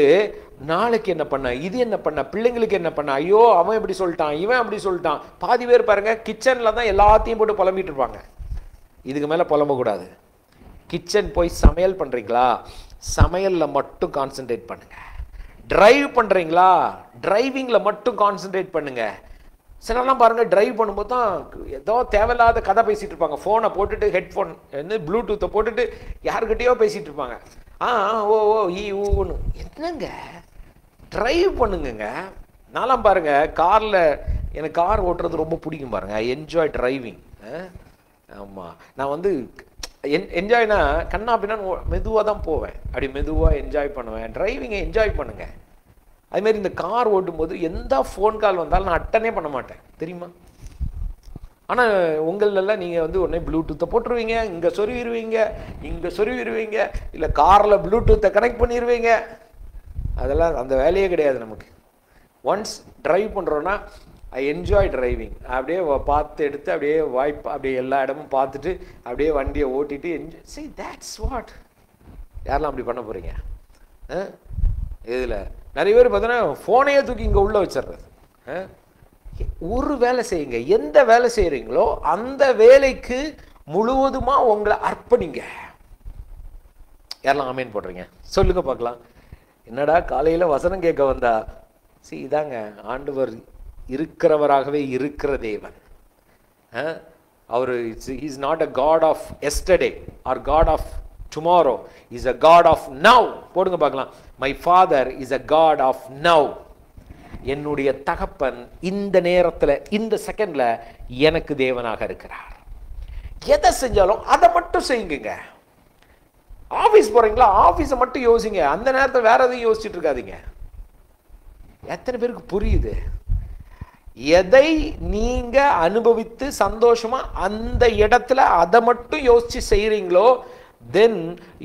நாளைக்கு என்ன பண்ண, இது என்ன பண்ண, பிள்ளைங்களுக்கு என்ன பண்ண, ஐயோ அவன் இப்படி சொல்லிட்டான், இவன் அப்படி சொல்லிட்டான். பாதி பேர் பாருங்க கிச்சன்ல தான் எல்லாத்தையும் போட்டு புலம்பிட்டு இருப்பாங்க. இதுக்கு மேலே புலம்பக்கூடாது. கிச்சன் போய் சமையல் பண்ணுறீங்களா, சமையலில் மட்டும் கான்சென்ட்ரேட் பண்ணுங்க. டிரைவ் பண்ணுறீங்களா, டிரைவிங்கில் மட்டும் கான்சென்ட்ரேட் பண்ணுங்க. சிலர்லாம் பாருங்கள், டிரைவ் பண்ணும்போது தான் ஏதோ தேவையில்லாத கதை பேசிகிட்டு இருப்பாங்க. ஃபோனை போட்டுட்டு, ஹெட்ஃபோன் ப்ளூடூத்தை போட்டுட்டு யாருக்கிட்டையோ பேசிகிட்டு இருப்பாங்க. ஓ ஊன்னு. என்னங்க, டிரைவ் பண்ணுங்க. நான்லாம் பாருங்கள், காரில் எனக்கு கார் ஓட்டுறது ரொம்ப பிடிக்கும் பாருங்கள். I enjoy driving. ஆமாம், நான் வந்து என்ஜாய்னா கண்ணா அப்படின்னா மெதுவாக தான் போவேன். அப்படி மெதுவாக என்ஜாய் பண்ணுவேன். டிரைவிங்கை என்ஜாய் பண்ணுங்கள். அதுமாரி இந்த கார் ஓட்டும்போது எந்த ஃபோன் கால் வந்தாலும் நான் அட்டனே பண்ண மாட்டேன், தெரியுமா? ஆனால் உங்களெல்லாம் நீங்கள் வந்து உடனே ப்ளூடூத்தை போட்டுருவீங்க, இங்கே சொருவிடுவீங்க, இங்கே சொருவிடுவீங்க, இல்லை காரில் ப்ளூடூத்தை கனெக்ட் பண்ணிடுவீங்க. அதெல்லாம் அந்த வேலையே கிடையாது நமக்கு. ஒன்ஸ் ட்ரைவ் பண்ணுறோன்னா ஐ என்ஜாய் டிரைவிங். அப்படியே பார்த்து எடுத்து அப்படியே வாய்ப்பு அப்படியே எல்லா இடமும் பார்த்துட்டு அப்படியே வண்டியை ஓட்டிட்டு என்ஜாய். see that's what. யாரெல்லாம் அப்படி பண்ண போகிறீங்க? இதில் நிறைய பேர் பார்த்தோன்னா ஃபோனையே தூக்கி இங்கே உள்ளே வச்சிடுறது. ஒரு வேலை செய்யுங்க, எந்த வேலை செய்கிறீங்களோ அந்த வேலைக்கு முழுவதுமாக உங்களை அர்ப்பணிங்க. யாரெல்லாம் ஆமேன் போடுறீங்க சொல்லுங்க பார்க்கலாம். என்னடா காலையில் வசனம் கேட்க வந்தா? இதாங்க ஆண்டவர் இருக்கிறவராகவே இருக்கிற தேவன். அவர் is not a God of yesterday or God of tomorrow, is a God of now. போடுங்க பார்க்கலாம். My father is a God of now. என்னுடைய தகப்பன் இந்த நேரத்தில் இந்த செகண்ட்ல எனக்கு தேவனாக இருக்கிறார். எதை செஞ்சாலும் அதை மட்டும் செய்யுங்க. ஆஃபீஸ் போறீங்களா, ஆஃபீஸை மட்டும் யோசிங்க. அந்த நேரத்தில் வேற எதையும் யோசிச்சுட்டு இருக்காதீங்க. எத்தனை பேருக்கு புரியுது? எதை நீங்க அனுபவித்து சந்தோஷமா அந்த இடத்துல அதை மட்டும் யோசிச்சு செய்றீங்களோ, then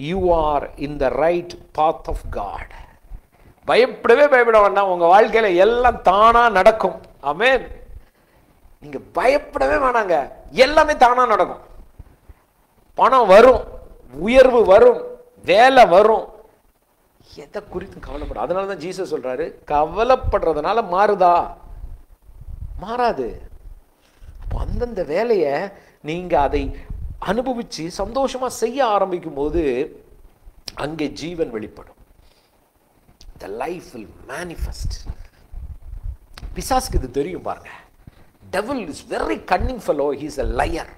you are in the right path of God. பயப்பட வேண்டாம். உங்க வாழ்க்கையில எல்லாம் தானா நடக்கும். ஆமென். நீங்க பயப்படவே வேணாங்க, எல்லாமே தானா நடக்கும். பணம் வரும், உயர்வு வரும், வேலை வரும். எதை குறித்து கவலைப்பட. அதனாலதான் ஜீசஸ் சொல்றாரு, கவலைப்படுறதுனால மாறுதா? மாறாது. அப்போ அந்தந்த வேலையை நீங்க அதை அனுபவிச்சு சந்தோஷமா செய்ய ஆரம்பிக்கும் போது அங்கே ஜீவன் வெளிப்படும். the life will manifest. பிசாசுக்கு இது தெரியும் பாருங்க. devil is very cunning fellow, he is a liar.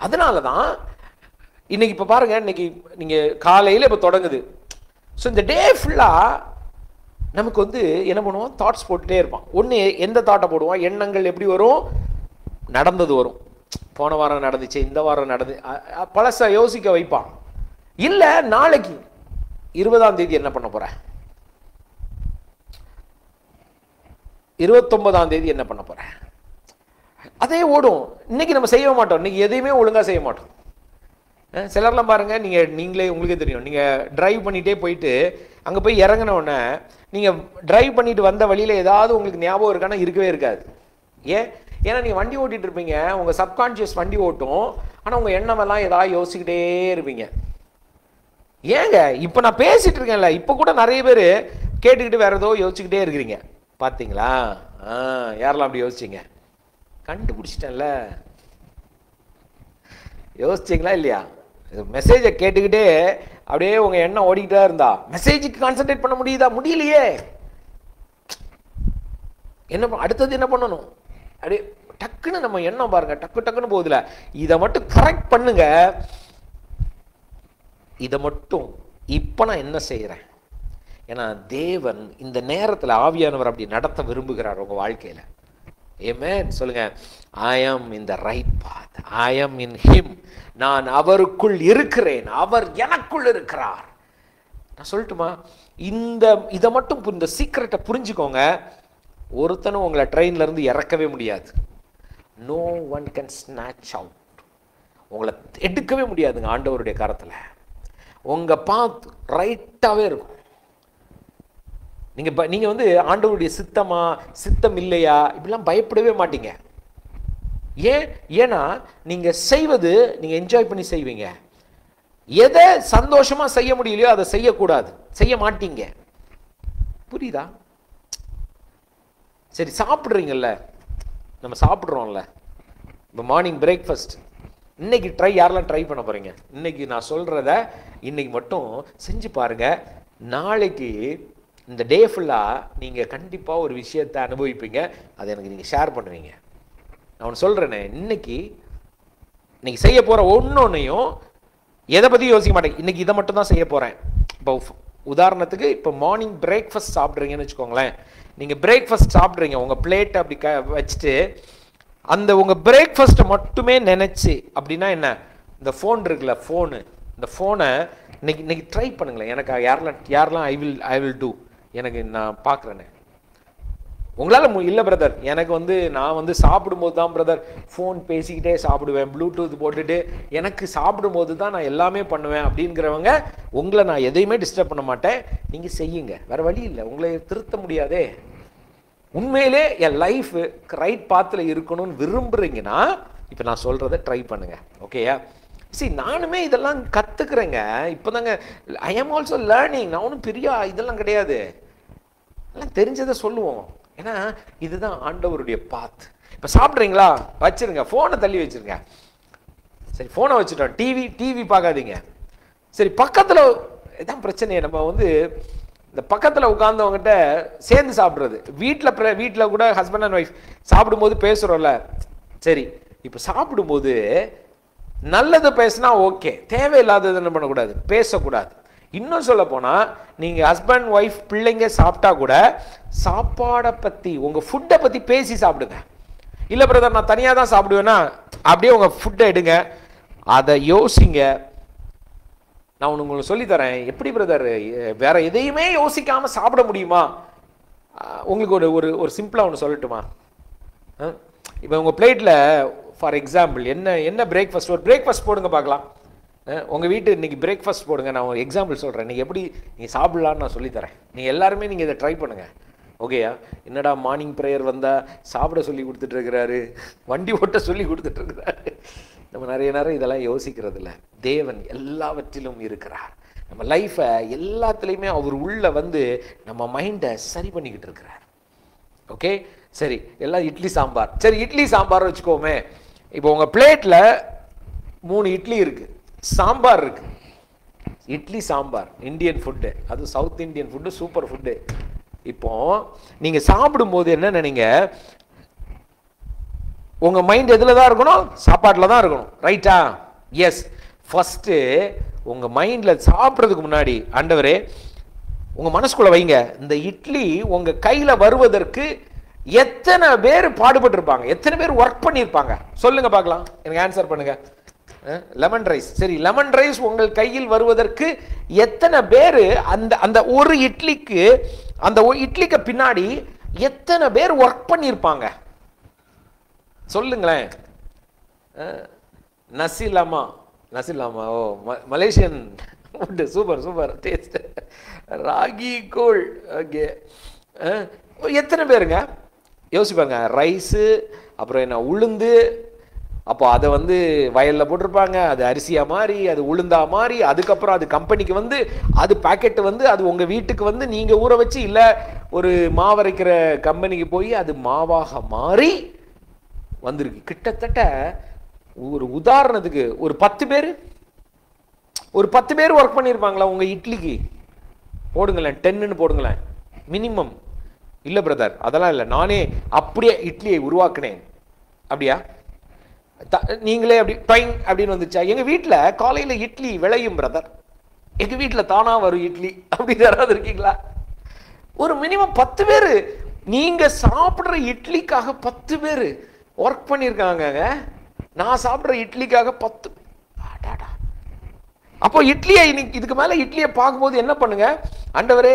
அதனால தான் இன்னைக்கு இப்போ பாருங்க, இன்னைக்கு நீங்க காலையில் இப்போ தொடங்குது. ஸோ இந்த டே ஃபுல்லாக நமக்கு வந்து என்ன பண்ணுவோம், தாட்ஸ் போட்டுகிட்டே இருப்பான். ஒன்று எந்த தாட்டை போடுவான், எண்ணங்கள் எப்படி வரும், நடந்தது வரும். போன வாரம் நடந்துச்சு, இந்த வாரம் நடந்து பழச யோசிக்க வைப்பான். இல்லை நாளைக்கு 20ஆம் தேதி என்ன பண்ண போகிறேன், 29ஆம் தேதி என்ன பண்ண போகிறேன், அதே ஓடும். இன்னைக்கு நம்ம செய்ய மாட்டோம், இன்னைக்கு எதையுமே ஒழுங்காக செய்ய மாட்டோம். சிலர்லாம் பாருங்க, நீங்களே உங்களுக்கே தெரியும். நீங்கள் டிரைவ் பண்ணிகிட்டே போயிட்டு அங்கே போய் இறங்கின உடனே நீங்கள் டிரைவ் பண்ணிட்டு வந்த வழியில் ஏதாவது உங்களுக்கு ஞாபகம் இருக்கானா? இருக்கவே இருக்காது. ஏன்னா நீங்கள் வண்டி ஓட்டிகிட்டு இருப்பீங்க, உங்கள் சப்கான்ஷியஸ் வண்டி ஓட்டும், ஆனால் உங்கள் எண்ணமெல்லாம் ஏதாவது யோசிக்கிட்டே இருப்பீங்க. ஏங்க இப்போ நான் பேசிகிட்டு இருக்கேன்ல, இப்போ கூட நிறைய பேர் கேட்டுக்கிட்டு வேறு ஏதோ யோசிச்சுக்கிட்டே இருக்கிறீங்க. பார்த்தீங்களா? யாரெல்லாம் அப்படி யோசிச்சிங்க? கண்டுபிடிச்சிட்டேன்ல. யோசிச்சிங்களா இல்லையா? மெசேஜை கேட்டுக்கிட்டே அப்படியே உங்கள் எண்ணம் ஓடிக்கிட்டே இருந்தா மெசேஜுக்கு கான்சென்ட்ரேட் பண்ண முடியுதா? முடியலையே. என்ன அடுத்தது என்ன பண்ணணும்? அப்படியே டக்குன்னு நம்ம எண்ணம் பாருங்க, டக்குன்னு போகுதுல. இதை மட்டும் கரெக்ட் பண்ணுங்க. இதை மட்டும் இப்போ நான் என்ன செய்கிறேன்? ஏன்னா தேவன் இந்த நேரத்தில் ஆவியானவர் அப்படி நடத்த விரும்புகிறார் உங்கள் வாழ்க்கையில். ஆமென். சொல்லுங்க, I am in the right path. I am in him. நான் அவருக்குள் இருக்கிறேன், அவர் எனக்குள் இருக்கிறார். நான் சொல்லட்டுமா? இதை மட்டும் இந்த சீக்ரெட்டை புரிஞ்சுக்கோங்க. ஒருத்தனும் உங்களை ட்ரெயின்ல இருந்து இறக்கவே முடியாது. No one can snatch out. உங்களை எடுக்கவே முடியாதுங்க ஆண்டவருடைய கரத்தில். உங்க பாத் ரைட்டாகவே இருக்கும். நீங்கள் வந்து ஆண்டவருடைய சித்தம் இல்லையா இப்படிலாம் பயப்படவே மாட்டீங்க. ஏன்னா நீங்கள் செய்வது நீங்கள் என்ஜாய் பண்ணி செய்வீங்க. எதை சந்தோஷமாக செய்ய முடியலையோ அதை செய்யக்கூடாது, செய்ய மாட்டீங்க. புரியுதா? சரி, சாப்பிட்றீங்கல்ல, நம்ம சாப்பிட்றோம்ல, இப்போ மார்னிங் பிரேக்ஃபாஸ்ட் இன்னைக்கு யாரெல்லாம் ட்ரை பண்ண போறீங்க? இன்னைக்கு நான் சொல்றத இன்னைக்கு மட்டும் செஞ்சு பாருங்க. நாளைக்கு இந்த டே ஃபுல்லாக நீங்கள் கண்டிப்பாக ஒரு விஷயத்தை அனுபவிப்பீங்க. அதை எனக்கு நீங்கள் ஷேர் பண்ணுவீங்க. நான் ஒன்று சொல்கிறேனே, இன்னைக்கு செய்ய போகிற ஒன்றையும் எதை பற்றி யோசிக்க மாட்டேன். இன்னைக்கு இதை மட்டும் தான் செய்ய போகிறேன். இப்போ உதாரணத்துக்கு இப்போ மார்னிங் பிரேக்ஃபாஸ்ட் சாப்பிட்றீங்கன்னு வச்சுக்கோங்களேன். நீங்கள் பிரேக்ஃபாஸ்ட் சாப்பிட்றீங்க, உங்கள் பிளேட்டை அப்படி வச்சுட்டு அந்த உங்கள் பிரேக்ஃபாஸ்ட்டை மட்டுமே நினச்சி, அப்படின்னா என்ன, இந்த ஃபோன் இருக்குல்ல, இந்த ஃபோனை இன்னைக்கு ட்ரை பண்ணுங்களேன். எனக்கு யாரெல்லாம் ஐ வில் டூ, எனக்கு நான் பார்க்குறேனே. உங்களால் இல்லை பிரதர், எனக்கு நான் சாப்பிடும்போது தான் பிரதர் ஃபோன் பேசிக்கிட்டே சாப்பிடுவேன், ப்ளூடூத் போட்டுட்டு எனக்கு சாப்பிடும்போது தான் நான் எல்லாமே பண்ணுவேன் அப்படிங்கிறவங்க, உங்களை நான் எதையுமே டிஸ்டர்ப் பண்ண மாட்டேன். நீங்கள் செய்யுங்க, வேறு வழி இல்லை, உங்களை திருத்த முடியாதே. உண்மையிலே என் லைஃப் ரைட் பாத்தில் இருக்கணும்னு விரும்புகிறீங்கன்னா இப்போ நான் சொல்கிறத ட்ரை பண்ணுங்கள். ஓகேயா? சரி, நானுமே இதெல்லாம் கற்றுக்குறேங்க. இப்போ தாங்க ஐ ஆம் ஆல்சோ லேர்னிங். நான் ஒன்றும் பெரிய இதெல்லாம் கிடையாது, எல்லாம் தெரிஞ்சதை சொல்லுவோம். ஏன்னா இதுதான் ஆண்டவருடைய பாத். இப்போ சாப்பிட்றீங்களா, வச்சுருங்க, ஃபோனை தள்ளி வச்சுருங்க. சரி, ஃபோனை வச்சுட்டோம், டிவி பார்க்காதீங்க. சரி, பக்கத்தில் இதான் பிரச்சனையே. நம்ம இந்த பக்கத்தில் உட்கார்ந்தவங்ககிட்ட சேர்ந்து சாப்பிட்றது. வீட்டில் கூட ஹஸ்பண்ட் அண்ட் ஒய்ஃப் சாப்பிடும்போது பேசுகிறோம்ல. சரி, இப்போ சாப்பிடும்போது நல்லது பேசினா ஓகே, தேவையில்லாதது என்ன பண்ணக்கூடாது, பேசக்கூடாது. இன்னும் சொல்ல போனால் நீங்கள் ஹஸ்பண்ட் ஒய்ஃப் பிள்ளைங்க சாப்பிட்டா கூட சாப்பாடை பற்றி, உங்கள் ஃபுட்டை பற்றி பேசி சாப்பிடுங்க. இல்லை பிரதர் நான் தனியாக தான் சாப்பிடுவேன்னா அப்படியே உங்கள் ஃபுட்டை எடுங்க, அதை யோசிங்க. நான் உங்களுக்கு சொல்லித்தரேன் எப்படி பிரதர் வேற எதையுமே யோசிக்காமல் சாப்பிட முடியுமா. உங்களுக்கு ஒரு சிம்பிளாக ஒன்று சொல்லட்டுமா? இப்போ உங்கள் பிளேட்டில் ஃபார் எக்ஸாம்பிள் என்ன பிரேக்ஃபாஸ்ட், ஒரு பிரேக்ஃபாஸ்ட் போடுங்க பார்க்கலாம். உங்கள் வீட்டு இன்றைக்கி பிரேக்ஃபாஸ்ட் போடுங்க. நான் ஒரு எக்ஸாம்பிள் சொல்கிறேன், நீங்கள் எப்படி நீங்கள் சாப்பிட்லான்னு நான் சொல்லித்தரேன். நீங்கள் எல்லாருமே நீங்கள் இதை ட்ரை பண்ணுங்கள். ஓகேயா? என்னடா மார்னிங் ப்ரேயர் வந்தால் சாப்பிட சொல்லி கொடுத்துட்ருக்கிறாரு, வண்டி ஓட்ட சொல்லி கொடுத்துட்ருக்கிறாரு. நம்ம நிறைய இதெல்லாம் யோசிக்கிறது இல்லை. தேவன் எல்லாவற்றிலும் இருக்கிறார். நம்ம லைஃப்பை எல்லாத்துலேயுமே அவர் உள்ள நம்ம மைண்டை சரி பண்ணிக்கிட்டு இருக்கிறார். ஓகே, சரி, எல்லாம் இட்லி சாம்பார். சரி, இட்லி சாம்பார் வச்சுக்கோமே. இப்போ உங்கள் பிளேட்டில் 3 இட்லி இருக்குது, சாம்பார் இருக்குது. இட்லி சாம்பார் இந்தியன் ஃபுட்டு, அது south Indian food, super food. இப்போ நீங்கள் சாப்பிடும்போது என்ன நினைங்க, உங்கள் மைண்ட் எதில் தான் இருக்கணும், சாப்பாட்டில் தான் இருக்கணும். ரைட்டா? எஸ். ஃபஸ்ட்டு உங்கள் மைண்டில் சாப்பிட்றதுக்கு முன்னாடி ஆண்டவரே உங்கள் மனசுக்குள்ளே வைங்க, இந்த இட்லி உங்கள் கையில் வருவதற்கு எத்தனை பேர் பாடுபட்டிருப்பாங்க, எத்தனை பேர் ஒர்க் பண்ணியிருப்பாங்க சொல்லுங்க பார்க்கலாம். எனக்கு ஆன்சர் பண்ணுங்க. Lemon rice. சரி, லெமன் ரைஸ் உங்கள் கையில் வருவதற்கு எத்தனை பேர் அந்த ஒரு இட்லிக்கு, அந்த இட்லிக்கு பின்னாடி எத்தனை பேர் ஒர்க் பண்ணியிருப்பாங்க சொல்லுங்களேன். நசிலாமா, oh Malaysian food, super taste. ராகி கூழ். ஓகே, எத்தனை பேருங்க யோசிப்பாங்க. ரைஸு, அப்புறம் என்ன உளுந்து, அப்போ அதை வயலில் போட்டிருப்பாங்க, அது அரிசியாக மாறி, அது உளுந்தா மாறி, அதுக்கப்புறம் அது கம்பெனிக்கு அது பேக்கெட்டு அது உங்கள் வீட்டுக்கு நீங்கள் ஊற வச்சு, இல்லை ஒரு மாவரைக்கிற கம்பெனிக்கு போய் அது மாவாக மாறி வந்திருக்கு. கிட்டத்தட்ட ஒரு உதாரணத்துக்கு ஒரு 10 பேர் ஒர்க் பண்ணியிருப்பாங்களா உங்கள் இட்லிக்கு? போடுங்களேன், 10ன்னு போடுங்களேன் மினிமம். இல்லை பிரதர் அதெல்லாம் இல்லை, நானே அப்படியே இட்லியை உருவாக்குனேன். அப்படியா? நீங்களே அப்படி டைம் அப்படின்னு வந்துச்சா? எங்கள் வீட்டில் காலையில் இட்லி விளையும் பிரதர், எங்கள் வீட்டில் தானாக வரும் இட்லி. அப்படி யாராவது இருக்கீங்களா? ஒரு மினிமம் 10 பேர் நீங்கள் சாப்பிட்ற இட்லிக்காக 10 பேர் ஒர்க் பண்ணியிருக்காங்க. நான் சாப்பிட்ற இட்லிக்காக 10. அப்போ இட்லியை இன்னைக்கு இதுக்கு மேலே இட்லியை பார்க்கும்போது என்ன பண்ணுங்க, ஆண்டவரே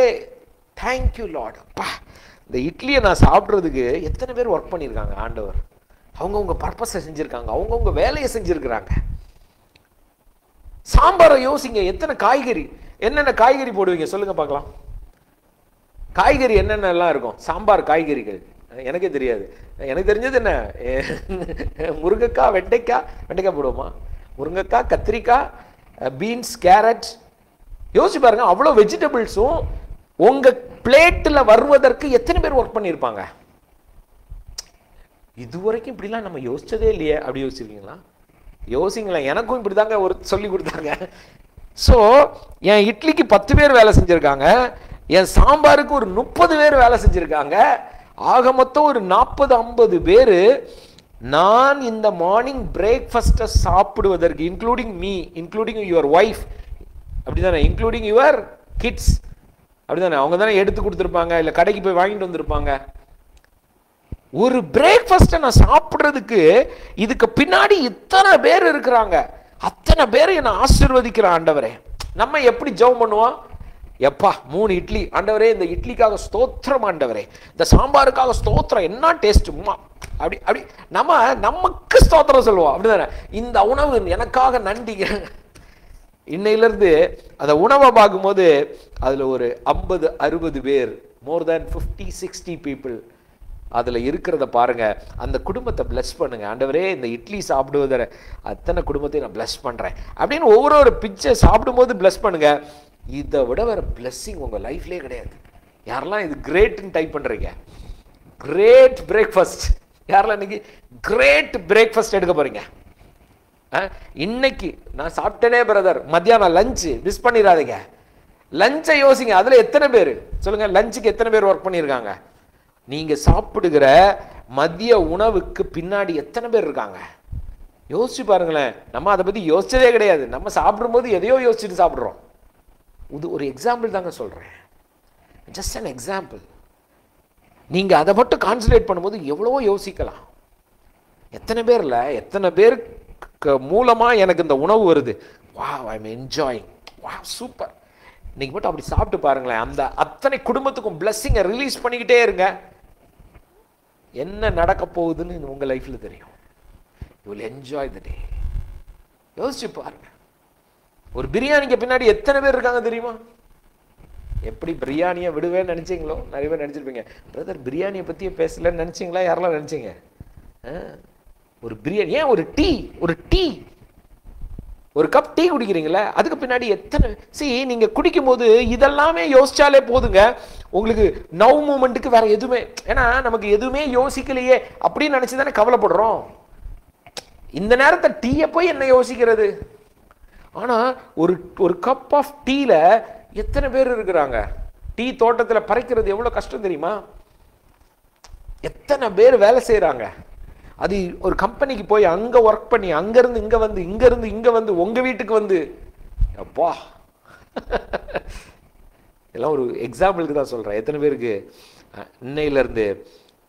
தேங்க்யூ லார்ட், அப்பா இந்த இட்லியை நான் சாப்பிட்றதுக்கு எத்தனை பேர் ஒர்க் பண்ணியிருக்காங்க ஆண்டவர். அவங்கவுங்க பர்பஸை செஞ்சுருக்காங்க, அவங்கவுங்க வேலையை செஞ்சுருக்கிறாங்க. சாம்பாரை யோசிங்க, எத்தனை காய்கறி, என்னென்ன காய்கறி போடுவீங்க சொல்லுங்க பார்க்கலாம். காய்கறி என்னென்னலாம் இருக்கும் சாம்பார் காய்கறிகள்? எனக்கே தெரியாது. எனக்கு தெரிஞ்சது என்ன, முருங்கைக்காய், வெண்டைக்காய் போடுவோமா, முருங்கைக்காய், கத்திரிக்காய், பீன்ஸ், கேரட். யோசிச்சு பாருங்க, அவ்வளோ வெஜிடபிள்ஸும் உங்கள் பிளேட்டில் வருவதற்கு எத்தனை பேர் ஒர்க் பண்ணியிருப்பாங்க? இதுவரைக்கும் இப்படிலாம் நம்ம யோசிச்சதே இல்லையே. அப்படி யோசிச்சிருக்கீங்களா? யோசிங்களேன், எனக்கும் இப்படி தாங்க ஒரு சொல்லி கொடுத்தாங்க. ஸோ என் இட்லிக்கு 10 பேர் வேலை செஞ்சுருக்காங்க, என் சாம்பாருக்கு ஒரு 30 பேர் வேலை செஞ்சுருக்காங்க, ஆக மொத்தம் ஒரு 40-50 பேர் நான் இந்த மார்னிங் பிரேக்ஃபாஸ்ட்டை சாப்பிடுவதற்கு, including me, including your wife, அப்படிதானே, இன்க்ளூடிங் யுவர் கிட்ஸ், அப்படிதானே, அவங்க தானே எடுத்து கொடுத்துருப்பாங்க, இல்லை கடைக்கு போய் வாங்கிட்டு வந்திருப்பாங்க. ஒரு பிரேக்ஃபாஸ்ட்டை நான் சாப்பிட்றதுக்கு இதுக்கு பின்னாடி இத்தனை பேர் இருக்கிறாங்க, அத்தனை பேர் என்னை ஆசீர்வதிக்கிற ஆண்டவரே. நம்ம எப்படி ஜெபம் பண்ணுவோம்? எப்பா 3 இட்லி ஆண்டவரே, இந்த இட்லிக்காக ஸ்தோத்திரம் ஆண்டவரே, இந்த சாம்பாருக்காக ஸ்தோத்திரம், என்ன டேஸ்ட், அப்படி அப்படி நமக்கு ஸ்தோத்திரம் சொல்லுவோம், அப்படிதானே. இந்த உணவு எனக்காக நன்றி. இன்னையிலிருந்து அந்த உணவை பார்க்கும்போது அதுல ஒரு 50-60 பேர், மோர் தேன் 50-60 பீப்புள் அதுல இருக்கிறத பாருங்க. அந்த குடும்பத்தை பிளஸ் பண்ணுங்க. ஆண்டவரே, இந்த இட்லி சாப்பிடுவத அத்தனை குடும்பத்தையும் நான் பிளஸ் பண்றேன் அப்படின்னு ஒவ்வொரு பிச்சை சாப்பிடும்போது பிளஸ் பண்ணுங்க. இதை விட வேற பிளஸ்ஸிங் உங்க லைஃப்லேயே கிடையாது. யாரெல்லாம் இது கிரேட்னு டைப் பண்றீங்க, கிரேட் பிரேக்ஃபாஸ்ட், யாரெல்லாம் இன்னைக்கு கிரேட் பிரேக்ஃபாஸ்ட் எடுக்க போறீங்க? இன்னைக்கு நான் சாப்பிட்டேனே பிரதர், மத்தியானம் லஞ்ச் மிஸ் பண்ணிடாதீங்க. லஞ்சை யோசிங்க, அதுல எத்தனை பேர் சொல்லுங்க, லஞ்சுக்கு எத்தனை பேர் ஒர்க் பண்ணியிருக்காங்க? நீங்க சாப்பிடுகிற மதிய உணவுக்கு பின்னாடி எத்தனை பேர் இருக்காங்க யோசிச்சு பாருங்களேன். நம்ம அதை பத்தி யோசிச்சதே கிடையாது. நம்ம சாப்பிடும்போது எதையோ யோசிச்சுட்டு சாப்பிட்றோம். இது ஒரு எக்ஸாம்பிள் தாங்க சொல்றேன், ஜஸ்ட் அன் எக்ஸாம்பிள். நீங்க அதை மட்டும் கான்சன்ட்ரேட் பண்ணும்போது எவ்வளவோ யோசிக்கலாம். எத்தனை பேருக்கு மூலமா எனக்கு இந்த உணவு வருது, wow I am enjoying, wow super. இன்னைக்கு மட்டும் அப்படி சாப்பிட்டு பாருங்களேன், அந்த அத்தனை குடும்பத்துக்கும் பிளஸ்ஸிங்கை ரிலீஸ் பண்ணிக்கிட்டே இருங்க. என்ன நடக்க போகுதுன்னு உங்க லைஃப்ல தெரியும். யூ வில் என்ஜாய் தி டே. யோசிச்சு பாருங்க, ஒரு பிரியாணிக்கு பின்னாடி எத்தனை பேர் இருக்காங்க தெரியுமா? எப்படி பிரியாணியை விடுவேன்னு நினைச்சீங்களோ, நிறைய பேர் நினைச்சிருப்பீங்க. பிரதர் பிரியாணியை பத்தியே பேசலன்னு நினைச்சீங்களா? யாரெல்லாம் நினைச்சீங்க? ஒரு பிரியாணி, ஏன் ஒரு டீ ஒரு கப் டீ குடிக்கிறீங்களா, அதுக்கு பின்னாடி எத்தனை நீங்க குடிக்கும் போது இதெல்லாமே யோசிச்சாலே போதுங்க. உங்களுக்கு நவ் மூமெண்ட்டுக்கு வேற எதுவுமே, ஏன்னா நமக்கு எதுவுமே யோசிக்கலையே அப்படின்னு நினைச்சுதானே கவலைப்படுறோம். இந்த நேரத்தை டீயை போய் என்ன யோசிக்கிறது? ஆனா ஒரு கப் ஆஃப் டீல எத்தனை பேர் இருக்கிறாங்க? டீ தோட்டத்தில் பறிக்கிறது எவ்வளவு கஷ்டம் தெரியுமா? எத்தனை பேர் வேலை செய்யறாங்க. அது ஒரு கம்பெனிக்கு போய் அங்க ஒர்க் பண்ணி, அங்கிருந்து இங்க வந்து, இங்க இருந்து இங்க வந்து, உங்க வீட்டுக்கு வந்து, அப்பா எல்லாம் ஒரு எக்ஸாம்பிளுக்கு தான் சொல்றேன். எத்தனை பேருக்கு இன்னையில இருந்து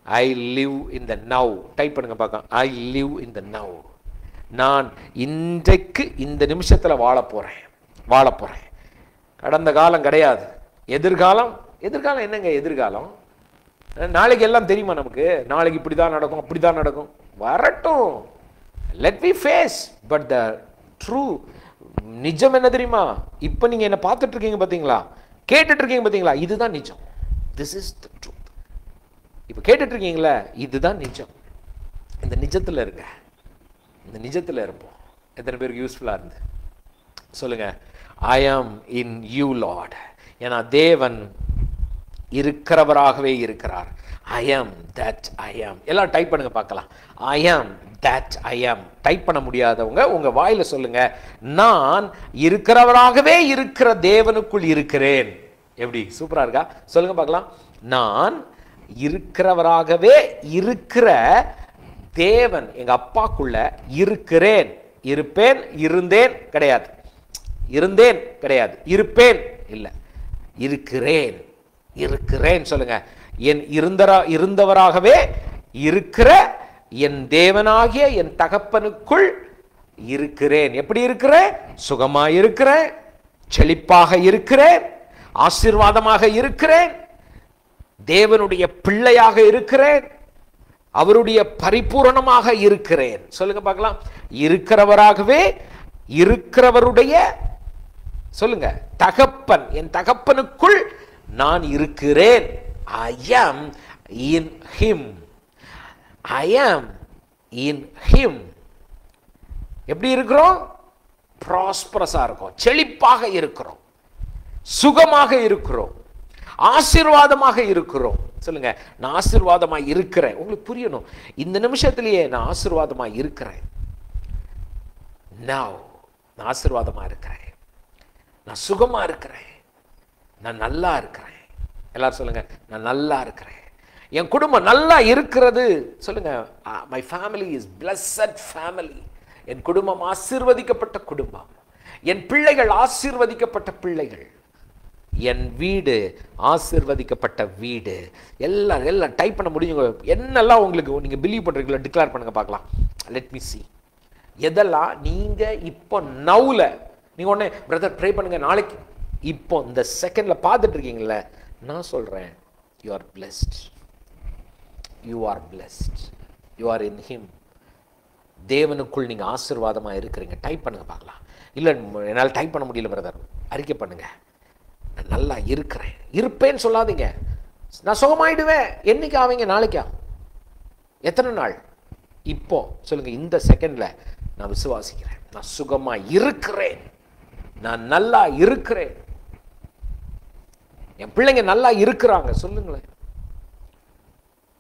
I live in the now type பண்ணுங்க பார்க்கலாம். I live in the now. நான் இன்றைக்கு இந்த நிமிஷத்துல வாழ போறேன். கடந்த காலம் கிடையாது, எதிர்காலம் என்னங்க எதிர்காலம்? நாளைக்கு எல்லாம் தெரியுமா நமக்கு? நாளைக்கு இப்படிதான் நடக்கும், அப்படிதான் நடக்கும், வரட்டும், let we face. But the true நிஜம் என்ன தெரியுமா? இப்ப நீங்க என்ன பார்த்துட்டு இருக்கீங்க பாத்தீங்களா, கேட்டுட்டு இருக்கீங்க பாத்தீங்களா, இதுதான் நிஜம். This is the truth. இப்ப கேட்டுட்டு இருக்கீங்களா, இதுதான் நிஜம். இந்த நிஜத்துல இருங்க, இந்த நிஜத்துல இருப்போம். எத்தனை பேருக்கு யூஸ்ஃபுல்லா இருந்து சொல்லுங்க. ஐ ஆம் இன் யூ லார்ட். ஏன்னா தேவன் இருக்கிறவராகவே இருக்கிறார். ஐ ஆம் தட் ஐ ஆம். எல்லாம் டைப் பண்ணுங்க பார்க்கலாம். ஐ ஆம் தட் ஐ ஆம். டைப் பண்ண முடியாதவங்க உங்க வாயில சொல்லுங்க, நான் இருக்கிறவராகவே இருக்கிற தேவனுக்குள் இருக்கிறேன். எப்படி சூப்பரா இருக்கா? சொல்லுங்க பார்க்கலாம். நான் இருக்கிறவராகவே இருக்கிற தேவன் எங்க அப்பாக்குள்ள இருக்கிறேன். இருப்பேன், இருந்தேன் கிடையாது, இருந்தேன் கிடையாது, இருப்பேன் இல்ல, இருக்கிறேன் சொல்லுங்க. என் இருந்தவராகவே இருக்கிற என் தேவனாகிய என் தகப்பனுக்குள் இருக்கிறேன். எப்படி இருக்கிறேன்? சுகமாக இருக்கிறேன், செழிப்பாக இருக்கிறேன், ஆசீர்வாதமாக இருக்கிறேன், தேவனுடைய பிள்ளையாக இருக்கிறேன், அவருடைய பரிபூரணமாக இருக்கிறேன். சொல்லுங்க பார்க்கலாம். இருக்கிறவராகவே இருக்கிறவருடைய சொல்லுங்க தகப்பன், என் தகப்பனுக்குள் நான் இருக்கிறேன். I am in him. I am in him. எப்படி இருக்கிறோம்? ப்ராஸ்பரஸா இருக்கும், செழிப்பாக இருக்கிறோம், சுகமாக இருக்கிறோம், ஆசீர்வாதமாக இருக்கிறோம். சொல்லுங்க, நான் ஆசீர்வாதமாக இருக்கிறேன். உங்களுக்கு புரியணும், இந்த நிமிஷத்திலேயே நான் ஆசீர்வாதமாக இருக்கிறேன். நான் ஆசீர்வாதமாக இருக்கிறேன், நான் சுகமாக இருக்கிறேன், நான் நல்லா இருக்கிறேன். எல்லாரும் சொல்லுங்க, நான் நல்லா இருக்கிறேன், என் குடும்பம் நல்லா இருக்கிறது. சொல்லுங்க, my family is blessed family. என் குடும்பம் ஆசீர்வதிக்கப்பட்ட குடும்பம், என் பிள்ளைகள் ஆசீர்வதிக்கப்பட்ட பிள்ளைகள், என் வீடு ஆசீர்வதிக்கப்பட்ட வீடு. எல்லாம் டைப் பண்ண முடியுங்க. என்னெல்லாம் உங்களுக்கு நீங்கள் பிலீவ் பண்ணுறீங்களோ டிக்ளேர் பண்ணுங்க பார்க்கலாம். Let me see. எதெல்லாம் நீங்கள் இப்போ நவுல நீங்கள் ஒன்று பிரதர் ப்ரே பண்ணுங்க நாளைக்கு, இப்போ இந்த செகண்டில் பார்த்துட்டு இருக்கீங்களே, நான் சொல்கிறேன், you are blessed, you are blessed, you are in him. தேவனுக்குள் நீங்கள் ஆசீர்வாதமாக இருக்கிறீங்க. டைப் பண்ணுங்க பார்க்கலாம். இல்லை என்னால் டைப் பண்ண முடியல பிரதர், அறிக்கை பண்ணுங்க. நான் நல்லா இருக்கிறேன், இருப்பேன்னு சொல்லாதீங்க. நான் சுகமாயிடுவேன். என்னைக்கு ஆவீங்க? நாளைக்கா? எத்தனை நாள்? இப்போ சொல்லுங்க, இந்த செகண்ட்ல நான் விசுவாசிக்கிறேன், நான் சுகமா இருக்கிறேன், நான் நல்லா இருக்கிறேன், என் பிள்ளைங்க நல்லா இருக்கிறாங்க. சொல்லுங்களேன்,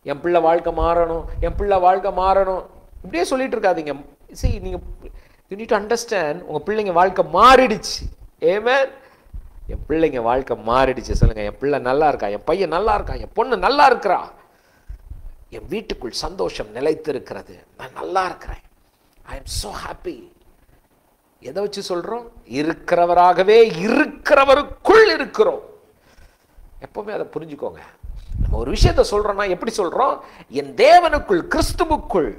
என் பிள்ளை வாழ்க்கை மாறணும், என் பிள்ளை வாழ்க்கை மாறணும், இப்படியே சொல்லிட்டு இருக்காதீங்க. சரி, நீங்க யூ நீட் டு அண்டர்ஸ்டாண்ட், உங்க பிள்ளைங்க வாழ்க்கை மாறிடுச்சு. ஆமென். என் பிள்ளைங்க வாழ்க்கை மாறிடுச்சு. சொல்லுங்க, என் பிள்ளை நல்லா இருக்கா, என் பையன் நல்லா இருக்கான், என் பொண்ணு நல்லா இருக்கிறா, என் வீட்டுக்குள் சந்தோஷம் நிலைத்து இருக்கிறது, நான் நல்லா இருக்கிறேன், ஐ எம் சோ ஹாப்பி. எதை வச்சு சொல்றோம்? இருக்கிறவராகவே இருக்கிறவருக்குள் இருக்கிறோம். எப்பவுமே அதை புரிஞ்சுக்கோங்க. நம்ம ஒரு விஷயத்தை சொல்றோம்னா எப்படி சொல்றோம்? என் தேவனுக்குள், கிறிஸ்துவுக்குள்,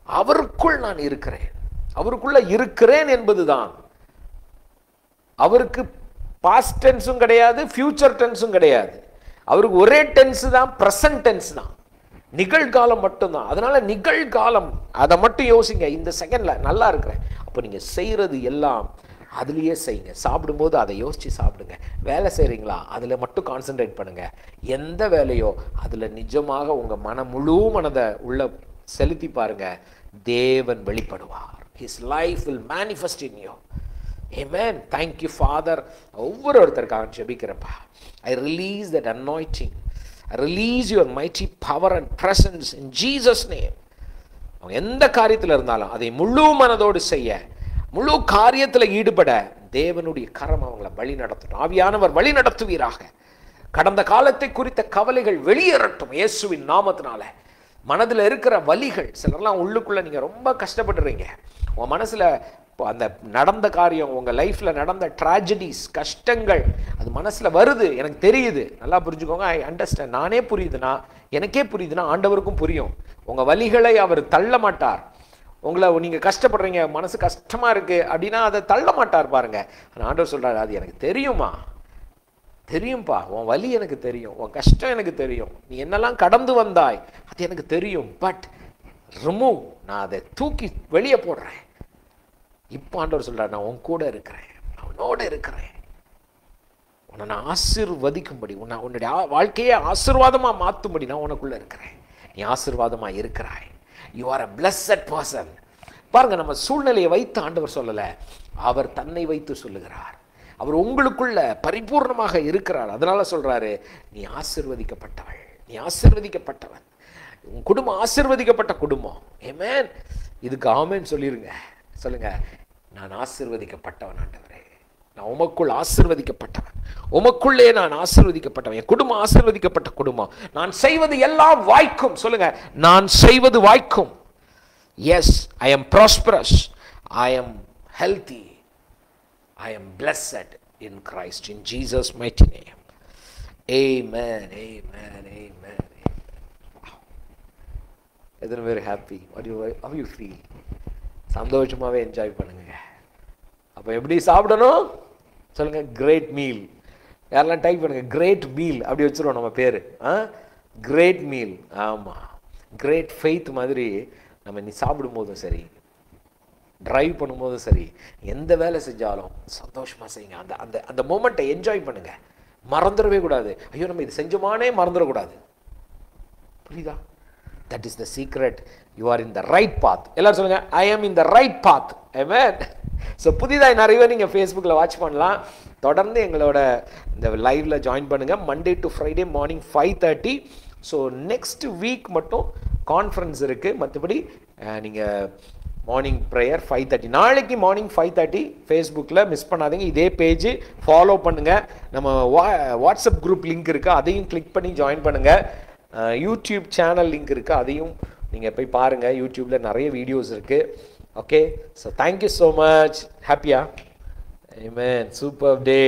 அவருக்குள் நான் இருக்கிறேன். அவருக்குள்ள இருக்கிறேன் என்பதுதான். அவருக்கு பாஸ்ட் டென்ஸும் கிடையாது, ஃபியூச்சர் டென்ஸும் கிடையாது. அவருக்கு ஒரே டென்ஸ் தான், பிரசன்ட் டென்ஸ் தான், நிகழ்காலம் மட்டும்தான். அதனால நிகழ்காலம் அதை மட்டும் யோசிங்க. இந்த செகண்ட்ல நல்லா இருக்கிறேன். அப்போ நீங்க செய்யறது எல்லாம் அதுலேயே செய்யுங்க. சாப்பிடும்போது அதை யோசிச்சு சாப்பிடுங்க. வேலை செய்கிறீங்களா, அதில் மட்டும் கான்சென்ட்ரேட் பண்ணுங்க. எந்த வேலையோ அதில் நிஜமாக உங்கள் முழு மனதை உள்ள செலுத்தி பாருங்க. தேவன் வெளிப்படுவார். His life will manifest in you. Amen. Thank you, Father. ஒவ்வொருத்தருக்காக ஜெபிக்கிறப்பா. I release that anointing. I release your mighty power and presence in Jesus' name. அவங்க எந்த காரியத்தில் இருந்தாலும் அதை முழு மனதோடு செய்ய, முழு காரியத்தில் ஈடுபட தேவனுடைய கரம் அவங்களை வழி நடத்தட்டும். ஆவியானவர் வழி நடத்துவீராக. கடந்த காலத்தை குறித்த கவலைகள் வெளியேறட்டும் இயேசுவின் நாமத்தினால. மனதில் இருக்கிற வலிகள், சிலர்லாம் உள்ளுக்குள்ள நீங்கள் ரொம்ப கஷ்டப்படுறீங்க. உங்கள் மனசில் அந்த நடந்த காரியம், உங்கள் லைஃப்பில் நடந்த ட்ராஜடிஸ், கஷ்டங்கள், அது மனசில் வருது. எனக்கு தெரியுது. நல்லா புரிஞ்சுக்கோங்க. I understand. நானே புரியுதுன்னா, எனக்கே புரியுதுன்னா ஆண்டவருக்கும் புரியும். உங்கள் வலிகளை அவர் தள்ள மாட்டார். உங்களை நீங்கள் கஷ்டப்படுறீங்க, மனசு கஷ்டமாக இருக்குது அப்படின்னா அதை தள்ள மாட்டார் பாருங்க. ஆண்டவர் சொல்கிறார், அது எனக்கு தெரியுமா, தெரியும்பா, உன் வலி எனக்கு தெரியும், உன் கஷ்டம் எனக்கு தெரியும், நீ என்னெல்லாம் கடந்து வந்தாய் அது எனக்கு தெரியும். பட் ரிமூவ், நான் அதை தூக்கி வெளியே போடுறேன். இப்போ ஆண்டவர் சொல்கிறார், நான் உன் கூட இருக்கிறேன், நான் உன்னோட இருக்கிறேன், உன்னை நான் ஆசீர்வதிக்கும்படி, உன்னுடைய வாழ்க்கையை ஆசீர்வாதமாக மாற்றும்படி நான் உனக்குள்ளே இருக்கிறேன். நீ ஆசீர்வாதமாக இருக்கிறாய். You are a blessed person. பாருங்க, நம்ம சூழ்நிலையை வைத்து ஆண்டவர் சொல்லலை, அவர் தன்னை வைத்து சொல்லுகிறார். அவர் உங்களுக்குள்ள பரிபூர்ணமாக இருக்கிறார். அதனால சொல்றாரு, நீ ஆசீர்வதிக்கப்பட்டவள், நீ ஆசீர்வதிக்கப்பட்டவன், உன் குடும்பம் ஆசீர்வதிக்கப்பட்ட குடும்பம். ஆமென். இதுக்கு ஆமென் சொல்லிருங்க. சொல்லுங்க, நான் ஆசீர்வதிக்கப்பட்டவன் ஆண்டவரே, நான் உமக்குள் ஆசீர்வதிக்கப்பட்டவன், உமக்குள்ளே நான் ஆசீர்வதிக்கப்பட்டவன், என் குடும்பம் ஆசீர்வதிக்கப்பட்ட குடும்பம், நான் செய்வது எல்லாம் வாய்க்கும். சொல்லுங்க, நான் செய்வது வாய்க்கும். Yes, I am prosperous, I am healthy, I am blessed in Christ, in Jesus' mighty name. Amen, amen, amen, amen. Wow. Isn't it very happy? How you feel? சந்தோஷமாகவே என்ஜாய் பண்ணுங்க. அப்போ எப்படி சாப்பிடணும் சொல்லுங்க? Great meal. யாரெல்லாம் type பண்ணுங்க, great meal அப்படி வச்சுருவோம் நம்ம பேர். Great meal. ஆமாம், கிரேட் ஃபெய்த் மாதிரி நம்ம நீ சாப்பிடும் போதும் சரி, ட்ரைவ் பண்ணும்போதும் சரி, எந்த வேலை செஞ்சாலும் சந்தோஷமாக செய்யுங்க. அந்த அந்த அந்த மூமெண்ட்டை என்ஜாய் பண்ணுங்க. மறந்துடவே கூடாது. ஐயோ, நம்ம இது செஞ்சோமானே மறந்துடக்கூடாது. புரியுதா? That is the secret. You are in the right path. எல்லாரும் சொல்லுங்க, ஐ ஆம் இன் the right path. Amen. So புதிதாக நிறைய நீங்கள் ஃபேஸ்புக்கில் வாட்ச் பண்ணலாம். தொடர்ந்து எங்களோட இந்த லைவில் ஜாயின் பண்ணுங்கள். Monday to Friday morning 5:30. So next week மட்டும் கான்ஃபரன்ஸ் இருக்குது. மற்றபடி நீங்கள் மார்னிங் ப்ரேயர் 5:30. நாளைக்கு மார்னிங் 5:30 ஃபேஸ்புக்கில் மிஸ் பண்ணாதீங்க. இதே பேஜ் ஃபாலோ பண்ணுங்கள். நம்ம வாட்ஸ்அப் குரூப் லிங்க் இருக்குது, அதையும் கிளிக் பண்ணி ஜாயின் பண்ணுங்கள். யூடியூப் சேனல் லிங்க் இருக்குது, அதையும் நீங்கள் போய் பாருங்கள். யூடியூப்பில் நிறைய வீடியோஸ் இருக்குது. Okay, so thank you so much. ஹாப்பியா? ஆமென். சூப்பர் டே.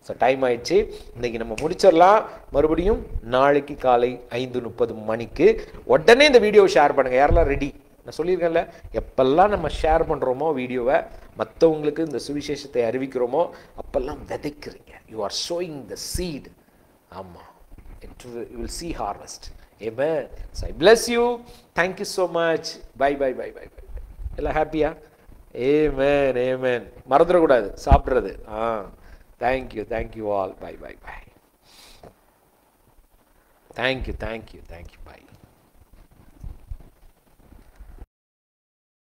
ஸோ டைம் ஆயிடுச்சு, இன்றைக்கி நம்ம முடிச்சிடலாம். மறுபடியும் நாளைக்கு காலை 5:30 மணிக்கு உடனே இந்த வீடியோவை ஷேர் பண்ணுங்கள். யாரெல்லாம் ரெடி? நான் சொல்லியிருக்கேன்ல, எப்பெல்லாம் நம்ம ஷேர் பண்ணுறோமோ வீடியோவை, மற்றவங்களுக்கு இந்த சுவிசேஷத்தை அறிவிக்கிறோமோ, அப்பெல்லாம் விதைக்கிறீங்க. You are sowing the seed. ஆமாம், you will see harvest. Amen. So I bless you. Thank you so much. Bye bye bye bye bye. எல்லாம் ஹாப்பியா? Amen amen. மறந்துடக்கூடாது சாப்பிட்றது. Thank you all. Bye bye bye. Thank you. Bye.